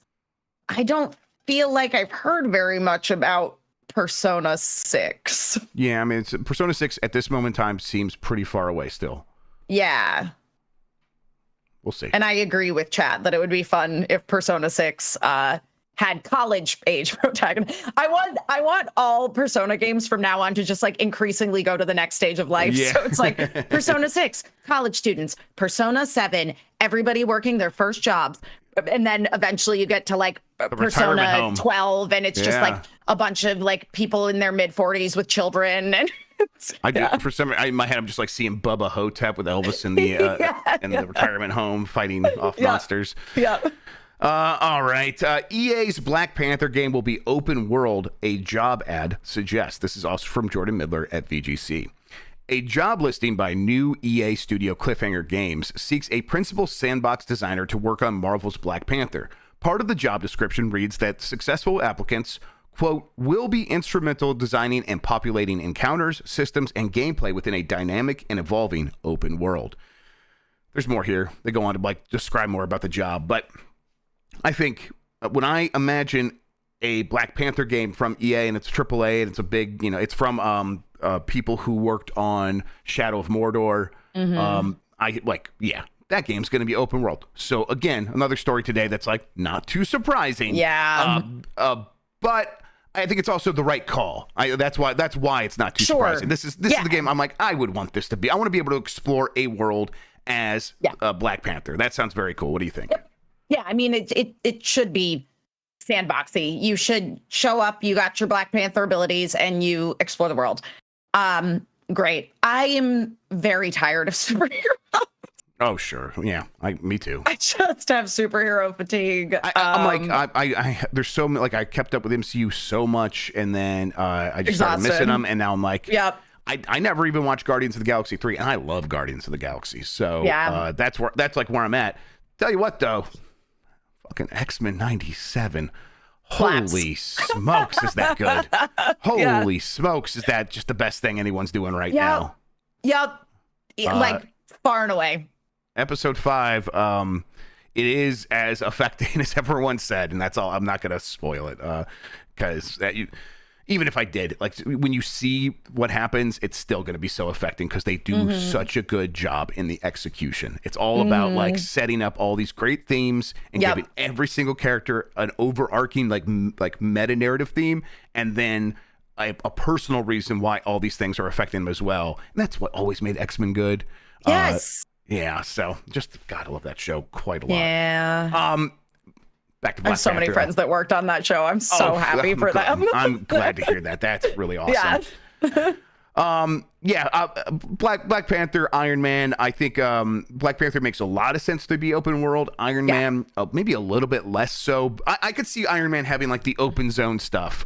I don't feel like I've heard very much about Persona 6. Yeah, I mean, Persona 6 at this moment in time seems pretty far away still. Yeah. We'll see. And I agree with Chad that it would be fun if Persona 6 had college age protagonists. I want all Persona games from now on to just like increasingly go to the next stage of life. Yeah. So it's like Persona 6, college students, Persona 7, everybody working their first jobs. And then eventually you get to like Persona 12 and it's just like a bunch of like people in their mid 40s with children. And for some reason, in my head, I'm just like seeing Bubba Hotep with Elvis in the the retirement home fighting off monsters. Yeah. All right. EA's Black Panther game will be open world, a job ad suggests. This is also from Jordan Midler at VGC. A job listing by new EA studio Cliffhanger Games seeks a principal sandbox designer to work on Marvel's Black Panther. Part of the job description reads that successful applicants, quote, will be instrumental designing and populating encounters, systems, and gameplay within a dynamic and evolving open world. There's more here. They go on to like describe more about the job, but I think when I imagine a Black Panther game from EA and it's AAA and it's a big, you know, it's from people who worked on Shadow of Mordor. That game's going to be open world. So again, another story today that's like not too surprising. Yeah. But I think it's also the right call. That's why it's not too surprising. This is the game I'm like, I would want this to be. I want to be able to explore a world as Black Panther. That sounds very cool. What do you think? Yeah, I mean, it should be sandboxy. You should show up, you got your Black Panther abilities, and you explore the world. Great. I am very tired of superheroes. Oh, sure. Yeah, me too. I just have superhero fatigue. I'm like, there's so many, like, I kept up with MCU so much, and then I just started missing them, and now I'm like, yep. I never even watched Guardians of the Galaxy 3, and I love Guardians of the Galaxy. So that's like where I'm at. Tell you what, though. Fucking X-Men 97. Holy smokes, is that good? Holy smokes, is that just the best thing anyone's doing right now? Yep. Like far and away. Episode 5, it is as affecting as everyone said, and that's all. I'm not going to spoil it because even if I did, like when you see what happens, it's still going to be so affecting because they do such a good job in the execution. It's all about like setting up all these great themes and giving every single character an overarching like meta narrative theme, and then a personal reason why all these things are affecting them as well. And that's what always made X-Men good. Yes. Yeah. So just gotta love that show quite a lot. Yeah. Back to Black I have so many friends that worked on that show. I'm so happy for them. I'm glad to hear that. That's really awesome. Black Panther, Iron Man. I think Black Panther makes a lot of sense to be open world. Iron Man, maybe a little bit less so. I could see Iron Man having like the open zone stuff.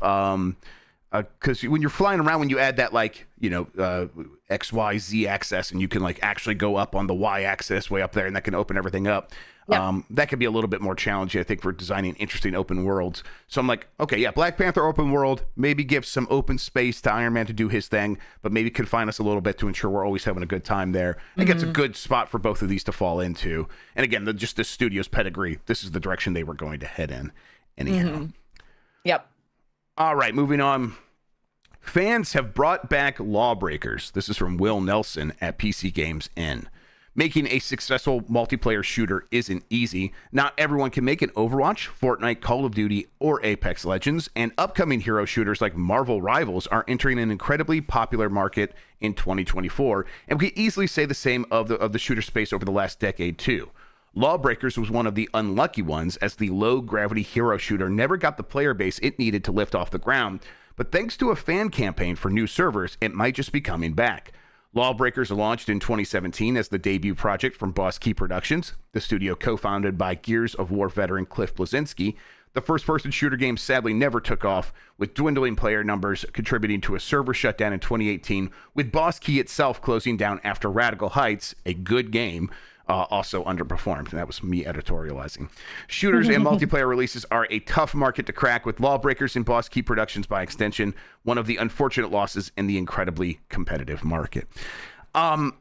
Because when you're flying around, when you add that like, you know, X, Y, Z axis, and you can like actually go up on the Y axis way up there, and that can open everything up. That could be a little bit more challenging, I think, for designing interesting open worlds. So I'm like, okay, Black Panther open world, maybe give some open space to Iron Man to do his thing, but maybe confine us a little bit to ensure we're always having a good time there. I think it's a good spot for both of these to fall into. And again, just the studio's pedigree, this is the direction they were going to head in anyhow. Yep. All right, moving on. Fans have brought back Lawbreakers. This is from Will Nelson at PC Games N. Making a successful multiplayer shooter isn't easy. Not everyone can make an Overwatch, Fortnite, Call of Duty, or Apex Legends, and upcoming hero shooters like Marvel Rivals are entering an incredibly popular market in 2024, and we can easily say the same of the shooter space over the last decade too. Lawbreakers was one of the unlucky ones, as the low-gravity hero shooter never got the player base it needed to lift off the ground, but thanks to a fan campaign for new servers, it might just be coming back. Lawbreakers launched in 2017 as the debut project from Boss Key Productions, the studio co-founded by Gears of War veteran Cliff Bleszinski. The first-person shooter game sadly never took off, with dwindling player numbers contributing to a server shutdown in 2018, with Boss Key itself closing down after Radical Heights, a good game, also underperformed. And that was me editorializing. Shooters and multiplayer releases are a tough market to crack, with Lawbreakers and Boss Key Productions by extension one of the unfortunate losses in the incredibly competitive market. There's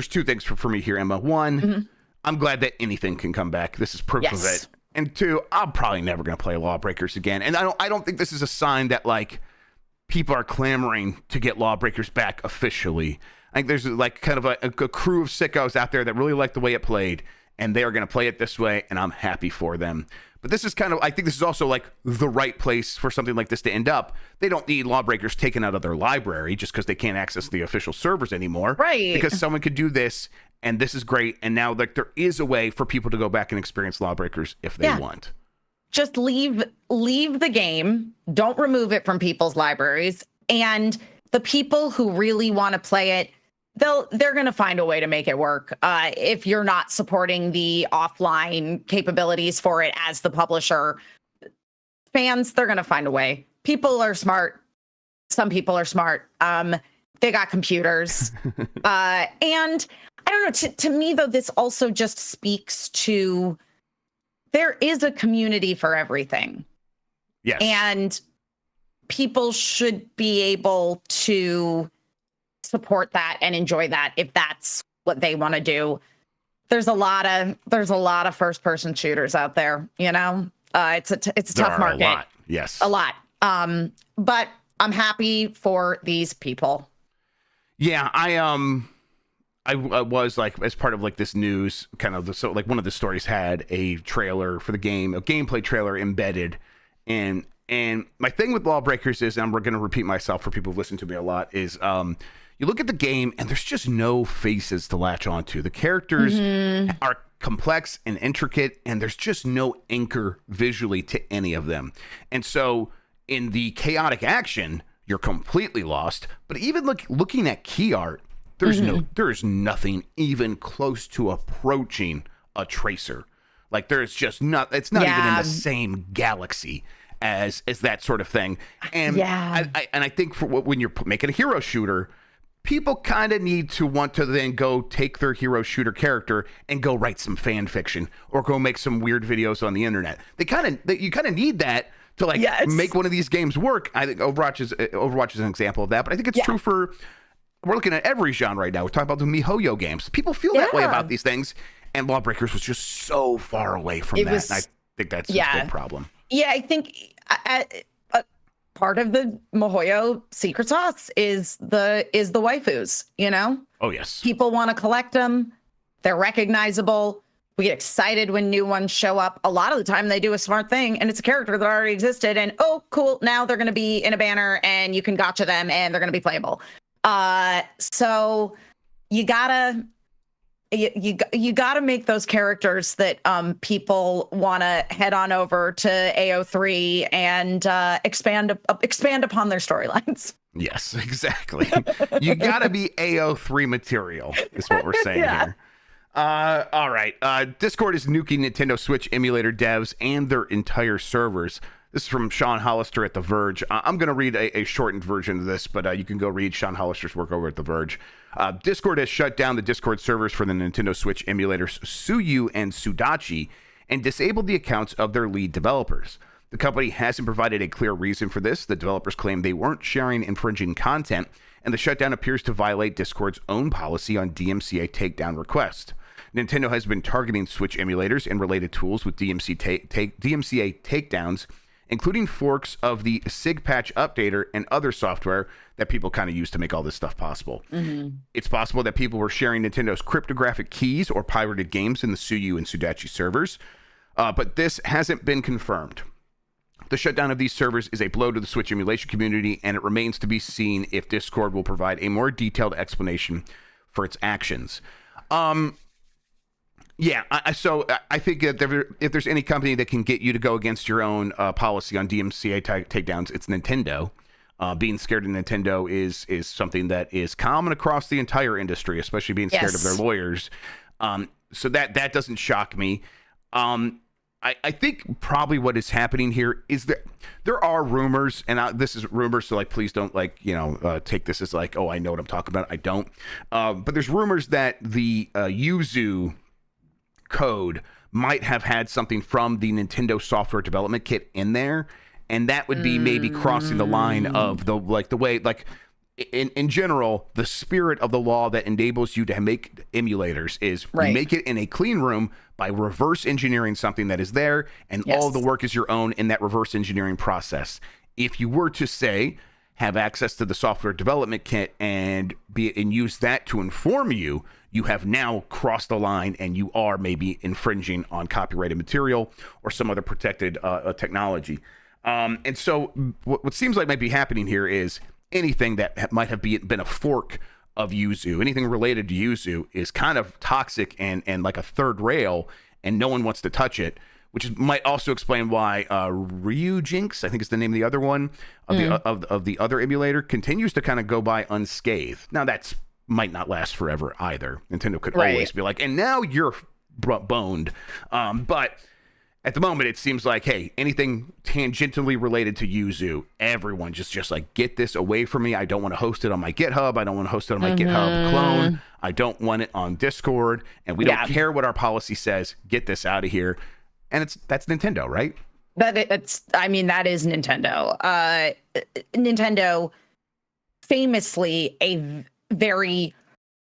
two things for me here, Emma. One, I'm glad that anything can come back. This is proof of it. And two, I'm probably never going to play Lawbreakers again. And I don't think this is a sign that like people are clamoring to get Lawbreakers back officially. I think there's like kind of a crew of sickos out there that really like the way it played, and they are going to play it this way, and I'm happy for them. But this is I think this is also like the right place for something like this to end up. They don't need Lawbreakers taken out of their library just because they can't access the official servers anymore. Right. Because someone could do this, and this is great. And now like there is a way for people to go back and experience Lawbreakers if they want. Just leave the game. Don't remove it from people's libraries. And the people who really want to play it, they're going to find a way to make it work. If you're not supporting the offline capabilities for it as the publisher, fans, they're going to find a way. People are smart. Some people are smart. They got computers. And I don't know, to me, though, this also just speaks to there is a community for everything. Yes. And people should be able to support that and enjoy that if that's what they want to do. There's a lot of first person shooters out there, you know. It's a tough market. A lot. Yes. A lot. But I'm happy for these people. Yeah, I was like, as part of like this news kind of so like one of the stories had a trailer for the game, a gameplay trailer embedded. And my thing with Lawbreakers is, and we're going to repeat myself for people who've listened to me a lot, is you look at the game and there's just no faces to latch onto. The characters are complex and intricate, and there's just no anchor visually to any of them. And so in the chaotic action, you're completely lost. But even looking at key art, there's nothing even close to approaching a Tracer. Like there's just it's not even in the same galaxy as that sort of thing. And I think when you're making a hero shooter, people kind of need to want to then go take their hero shooter character and go write some fan fiction or go make some weird videos on the internet. You kind of need that to make one of these games work. I think Overwatch is an example of that, but I think it's true for, we're looking at every genre right now. We're talking about the MiHoYo games. People feel that way about these things, and Lawbreakers was just so far away from that. And I think that's a big problem. Yeah, I think part of the MiHoYo secret sauce is the waifus, you know? Oh, yes. People want to collect them. They're recognizable. We get excited when new ones show up. A lot of the time they do a smart thing, and it's a character that already existed, and oh, cool, now they're going to be in a banner, and you can gotcha them, and they're going to be playable. So you gotta make those characters that people want to head on over to AO3 and expand upon their storylines. Yes, exactly. You gotta be AO3 material is what we're saying here. All right. Discord is nuking Nintendo Switch emulator devs and their entire servers. This is from Sean Hollister at The Verge. I'm going to read a shortened version of this, but you can go read Sean Hollister's work over at The Verge. Discord has shut down the Discord servers for the Nintendo Switch emulators Suyu and Sudachi and disabled the accounts of their lead developers. The company hasn't provided a clear reason for this. The developers claim they weren't sharing infringing content, and the shutdown appears to violate Discord's own policy on DMCA takedown requests. Nintendo has been targeting Switch emulators and related tools with DMCA takedowns, including forks of the SIG patch updater and other software that people kind of use to make all this stuff possible. It's possible that people were sharing Nintendo's cryptographic keys or pirated games in the Suyu and Sudachi servers, but this hasn't been confirmed. The shutdown of these servers is a blow to the Switch emulation community, and it remains to be seen if Discord will provide a more detailed explanation for its actions. So I think that if there's any company that can get you to go against your own policy on DMCA takedowns, it's Nintendo. Being scared of Nintendo is something that is common across the entire industry, especially being scared of their lawyers. So that doesn't shock me. I think probably what is happening here is that there are rumors, and this is rumors, so like please don't take this as like, oh, I know what I'm talking about. I don't. But there's rumors that the Yuzu code might have had something from the Nintendo software development kit in there, and that would be maybe crossing the line of the way in general, the spirit of the law that enables you to make emulators is you make it in a clean room by reverse engineering something that is there, and all the work is your own in that reverse engineering process. If you were to say have access to the software development kit and use that to inform you, you have now crossed the line and you are maybe infringing on copyrighted material or some other protected technology. And so what seems like might be happening here is anything that might have been a fork of Yuzu, anything related to Yuzu is kind of toxic and like a third rail, and no one wants to touch it, might also explain why Ryujinx, I think is the name of the other one, of the other emulator, continues to kind of go by unscathed. Now that's might not last forever either. Nintendo could always be like, and now you're boned. But at the moment, it seems like, hey, anything tangentially related to Yuzu, everyone just like, get this away from me. I don't want to host it on my GitHub. I don't want to host it on my GitHub clone. I don't want it on Discord. And we don't care what our policy says. Get this out of here. And that's Nintendo, right? That is Nintendo. Nintendo, famously a very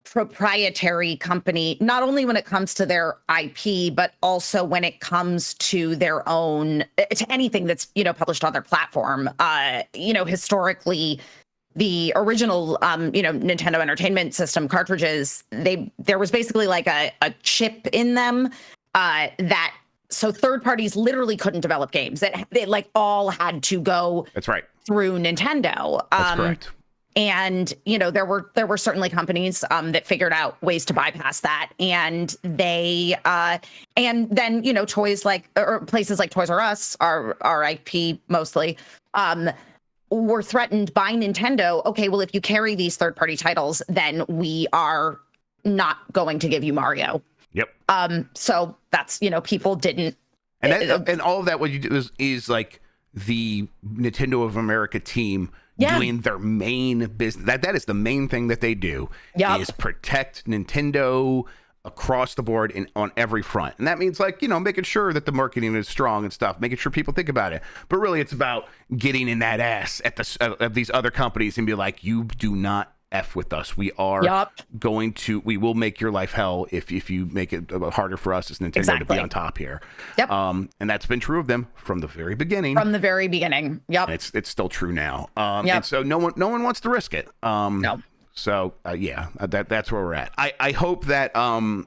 proprietary company, not only when it comes to their IP, but also when it comes to their own, to anything that's, published on their platform. Historically, the original, Nintendo Entertainment System cartridges, there was basically like a chip in them so third parties literally couldn't develop games. They like all had to go through Nintendo. That's correct. And there were certainly companies that figured out ways to bypass that, and they and then toys like, or places like Toys R Us, our IP mostly, were threatened by Nintendo. Okay, well, if you carry these third-party titles, then we are not going to give you Mario. Yep. So that's people didn't, and all of that. What you do is like the Nintendo of America team. Doing their main business. That is the main thing that they do is protect Nintendo across the board on every front. And that means like, making sure that the marketing is strong and stuff, making sure people think about it. But really it's about getting in that ass at these other companies and be like, you do not F with us. We are we will make your life hell if you make it harder for us as Nintendo to be on top here. Yep. And that's been true of them from the very beginning. Yep. And it's still true now. And so no one wants to risk it. No. So that's where we're at. I hope that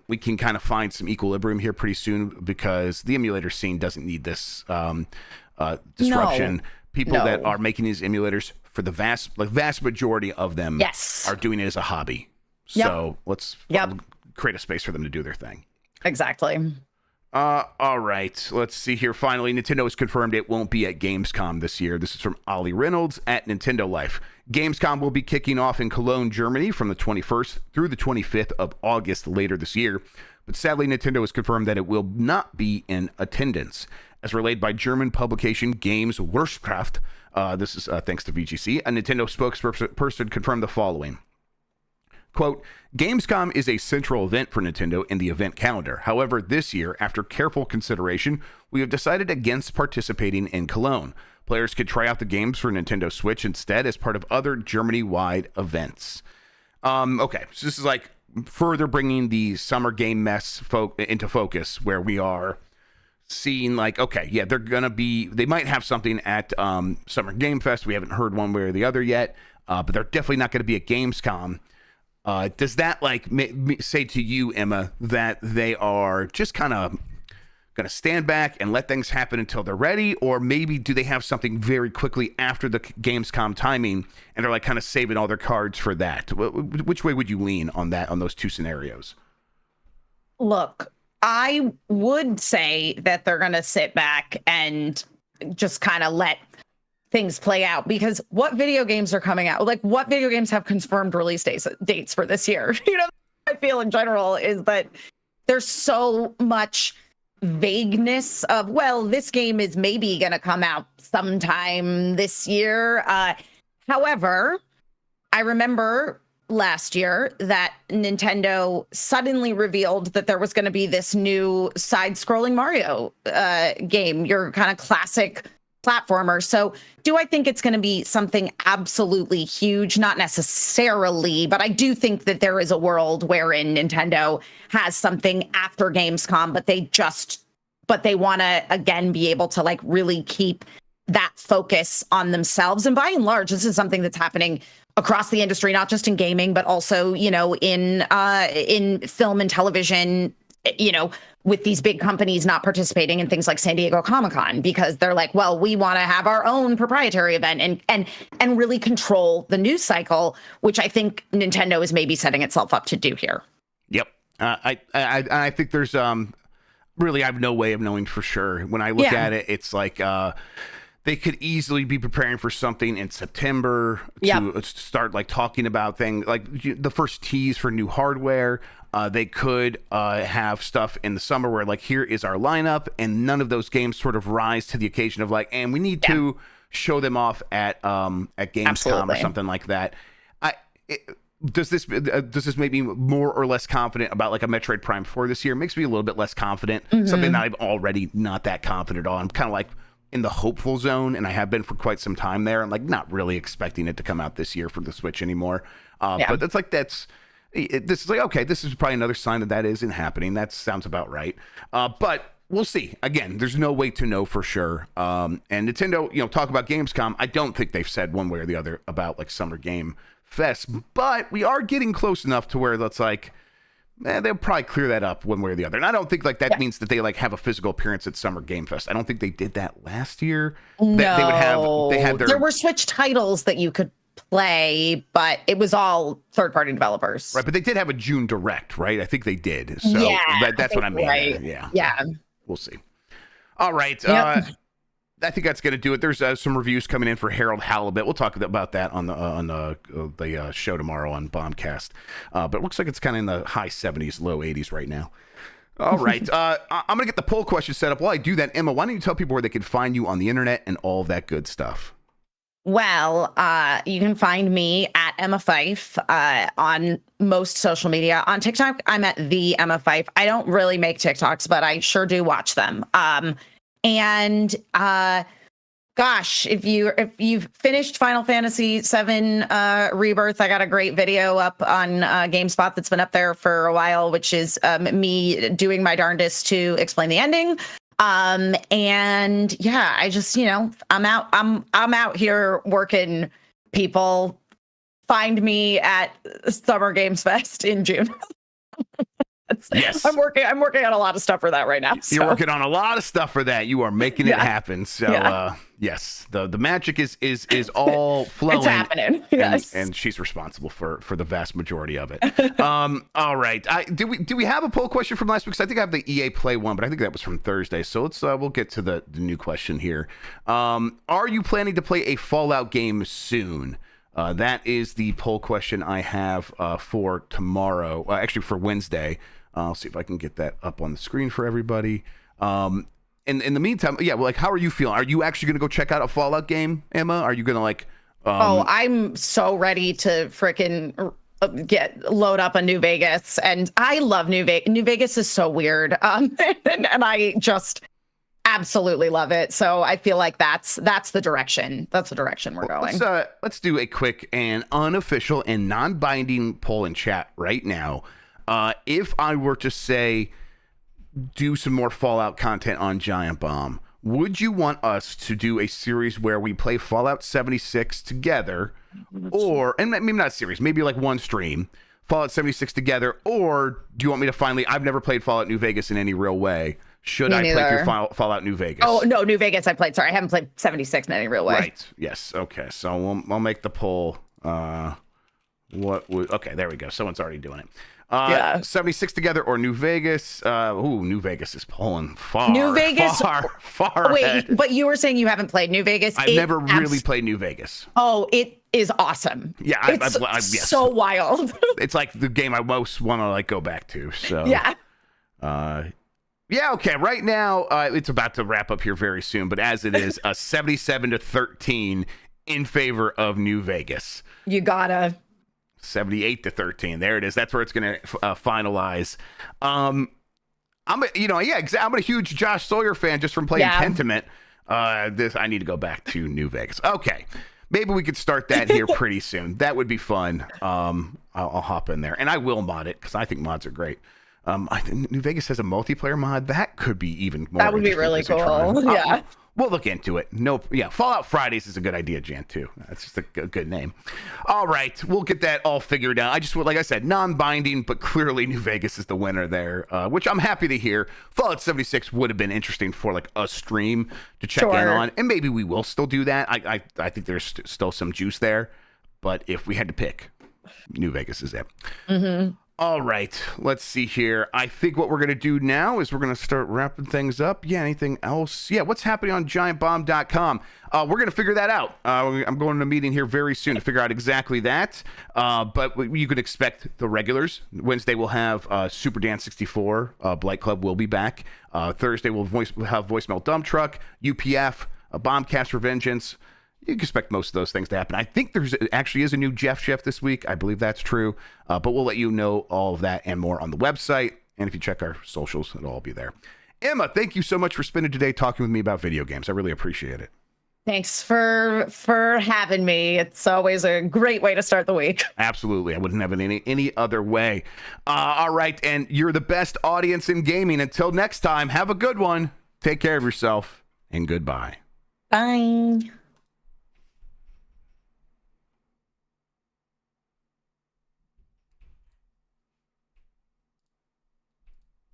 we can kind of find some equilibrium here pretty soon, because the emulator scene doesn't need this disruption. No. People that are making these emulators, for the vast majority of them, are doing it as a hobby. So let's create a space for them to do their thing. Exactly. All right. Let's see here. Finally, Nintendo has confirmed it won't be at Gamescom this year. This is from Ollie Reynolds at Nintendo Life. Gamescom will be kicking off in Cologne, Germany from the 21st through the 25th of August later this year. But sadly, Nintendo has confirmed that it will not be in attendance. As relayed by German publication Games Wirtschaft, this is thanks to VGC, a Nintendo spokesperson confirmed the following. Quote, Gamescom is a central event for Nintendo in the event calendar. However, this year, after careful consideration, we have decided against participating in Cologne. Players could try out the games for Nintendo Switch instead as part of other Germany-wide events. Okay, so this is like further bringing the summer game mess into focus, where we are seeing like, okay, yeah, they might have something at Summer Game Fest. We haven't heard one way or the other yet, but they're definitely not going to be at Gamescom. Does that like say to you, Emma, that they are just kind of going to stand back and let things happen until they're ready? Or maybe do they have something very quickly after the Gamescom timing and they're like kind of saving all their cards for that? Which way would you lean on those two scenarios? Look, I would say that they're going to sit back and just kind of let things play out, because what video games are coming out? Like, what video games have confirmed release dates for this year? You know, I feel in general is that there's so much vagueness of, well, this game is maybe going to come out sometime this year. However, I remember last year that Nintendo suddenly revealed that there was going to be this new side-scrolling Mario game, your kind of classic platformer. So do I think it's going to be something absolutely huge? Not necessarily, but I do think that there is a world wherein Nintendo has something after Gamescom, but they want to, again, be able to like really keep that focus on themselves. And by and large, this is something that's happening across the industry, not just in gaming, but also, you know, in film and television, you know, with these big companies not participating in things like San Diego Comic-Con, because they're like, well, we want to have our own proprietary event and really control the news cycle, which I think Nintendo is maybe setting itself up to do here. Yep. I think there's really, I have no way of knowing for sure. When I look at it, it's like they could easily be preparing for something in September to start like talking about things like the first tease for new hardware. They could have stuff in the summer where like, here is our lineup, and none of those games sort of rise to the occasion of like, and we need to show them off at Gamescom or something like that. Does this make me more or less confident about like a Metroid Prime 4 this year? It makes me a little bit less confident. Something that I'm already not that confident on. I'm kind of like in the hopeful zone, and I have been for quite some time there. I'm like not really expecting it to come out this year for the Switch anymore. But it's like this is like, okay, this is probably another sign that isn't happening. That sounds about right. But we'll see. Again, there's no way to know for sure. And Nintendo, you know, talk about Gamescom. I don't think they've said one way or the other about like Summer Game Fest, but we are getting close enough to where that's like, they'll probably clear that up one way or the other. And I don't think like that means that they like have a physical appearance at Summer Game Fest. I don't think they did that last year. No, they had their... There were Switch titles that you could play, but it was all third-party developers. Right, but they did have a June Direct, right? I think they did. So that's what I mean. Right. Yeah. We'll see. All right. I think that's going to do it. There's some reviews coming in for Harold Halibut. We'll talk about that on the show tomorrow on Bombcast. But it looks like it's kind of in the high 70s, low 80s right now. All right. I'm going to get the poll question set up. While I do that, Emma, why don't you tell people where they can find you on the internet and all of that good stuff? Well, you can find me at Emma Fyffe on most social media. On TikTok, I'm at the Emma Fyffe. I don't really make TikToks, but I sure do watch them. And gosh, if you've finished Final Fantasy VII Rebirth, I got a great video up on GameSpot that's been up there for a while, which is me doing my darndest to explain the ending. And yeah, I just, you know, I'm out here working. People, find me at Summer Games Fest in June. Yes, I'm working on a lot of stuff for that right now. So. You're working on a lot of stuff for that. You are making it happen. So yes, the magic is all flowing. It's happening. Yes, and she's responsible for the vast majority of it. All right. Do we have a poll question from last week? 'Cause I think I have the EA Play one, but I think that was from Thursday. So let's we'll get to the new question here. Are you planning to play a Fallout game soon? That is the poll question I have for tomorrow. Actually, for Wednesday. I'll see if I can get that up on the screen for everybody. In the meantime, like, how are you feeling? Are you actually going to go check out a Fallout game, Emma? Are you going to like? I'm so ready to frickin' load up a New Vegas, and I love New Vegas. New Vegas is so weird, and I just absolutely love it. So I feel like that's the direction. That's the direction we're going. Let's do a quick and unofficial and non-binding poll in chat right now. If I were to say, do some more Fallout content on Giant Bomb, would you want us to do a series where we play Fallout 76 together, and maybe not a series, maybe like one stream, Fallout 76 together, or do you want me to finally, I've never played Fallout New Vegas in any real way. Should I play through Fallout New Vegas? Oh, no, New Vegas I played. Sorry, I haven't played 76 in any real way. Right, yes, okay, so we'll make the poll. Okay, there we go. Someone's already doing it. Yeah. 76 together or New Vegas. New Vegas is pulling far. New Vegas. Far Wait, ahead. but you were saying you haven't played New Vegas. I've never really played New Vegas. Oh, it is awesome. Yeah, it's yes. so wild. It's like the game I most want to like go back to. So yeah. Yeah, okay. Right now, it's about to wrap up here very soon, but as it is, 77-13 in favor of New Vegas. You gotta. 78-13. There it is. That's where it's going to finalize. I'm a huge Josh Sawyer fan just from playing Pentiment. I need to go back to New Vegas. Okay. Maybe we could start that here pretty soon. That would be fun. I'll hop in there, and I will mod it because I think mods are great. I think New Vegas has a multiplayer mod that could be even more. That would be really cool. Yeah. We'll look into it. Fallout Fridays is a good idea, Jan, too. That's just a good name. All right, we'll get that all figured out. I just, like I said, non-binding, but clearly New Vegas is the winner there, which I'm happy to hear. Fallout 76 would have been interesting for like a stream to check in on, and maybe we will still do that. I think there's still some juice there, but if we had to pick, New Vegas is it. Mm-hmm. All right, let's see here. I think what we're going to do now is we're going to start wrapping things up. Yeah, anything else? Yeah, what's happening on giantbomb.com? We're going to figure that out. I'm going to a meeting here very soon to figure out exactly that. But you could expect the regulars. Wednesday we'll have Super Dance 64. Blight Club will be back. Thursday we'll have Voicemail Dump Truck, UPF, Bombcast for Vengeance. You can expect most of those things to happen. I think there's actually is a new Jeff this week. I believe that's true. But we'll let you know all of that and more on the website. And if you check our socials, it'll all be there. Emma, thank you so much for spending today talking with me about video games. I really appreciate it. Thanks for having me. It's always a great way to start the week. Absolutely. I wouldn't have it any other way. All right. And you're the best audience in gaming. Until next time, have a good one. Take care of yourself and goodbye. Bye.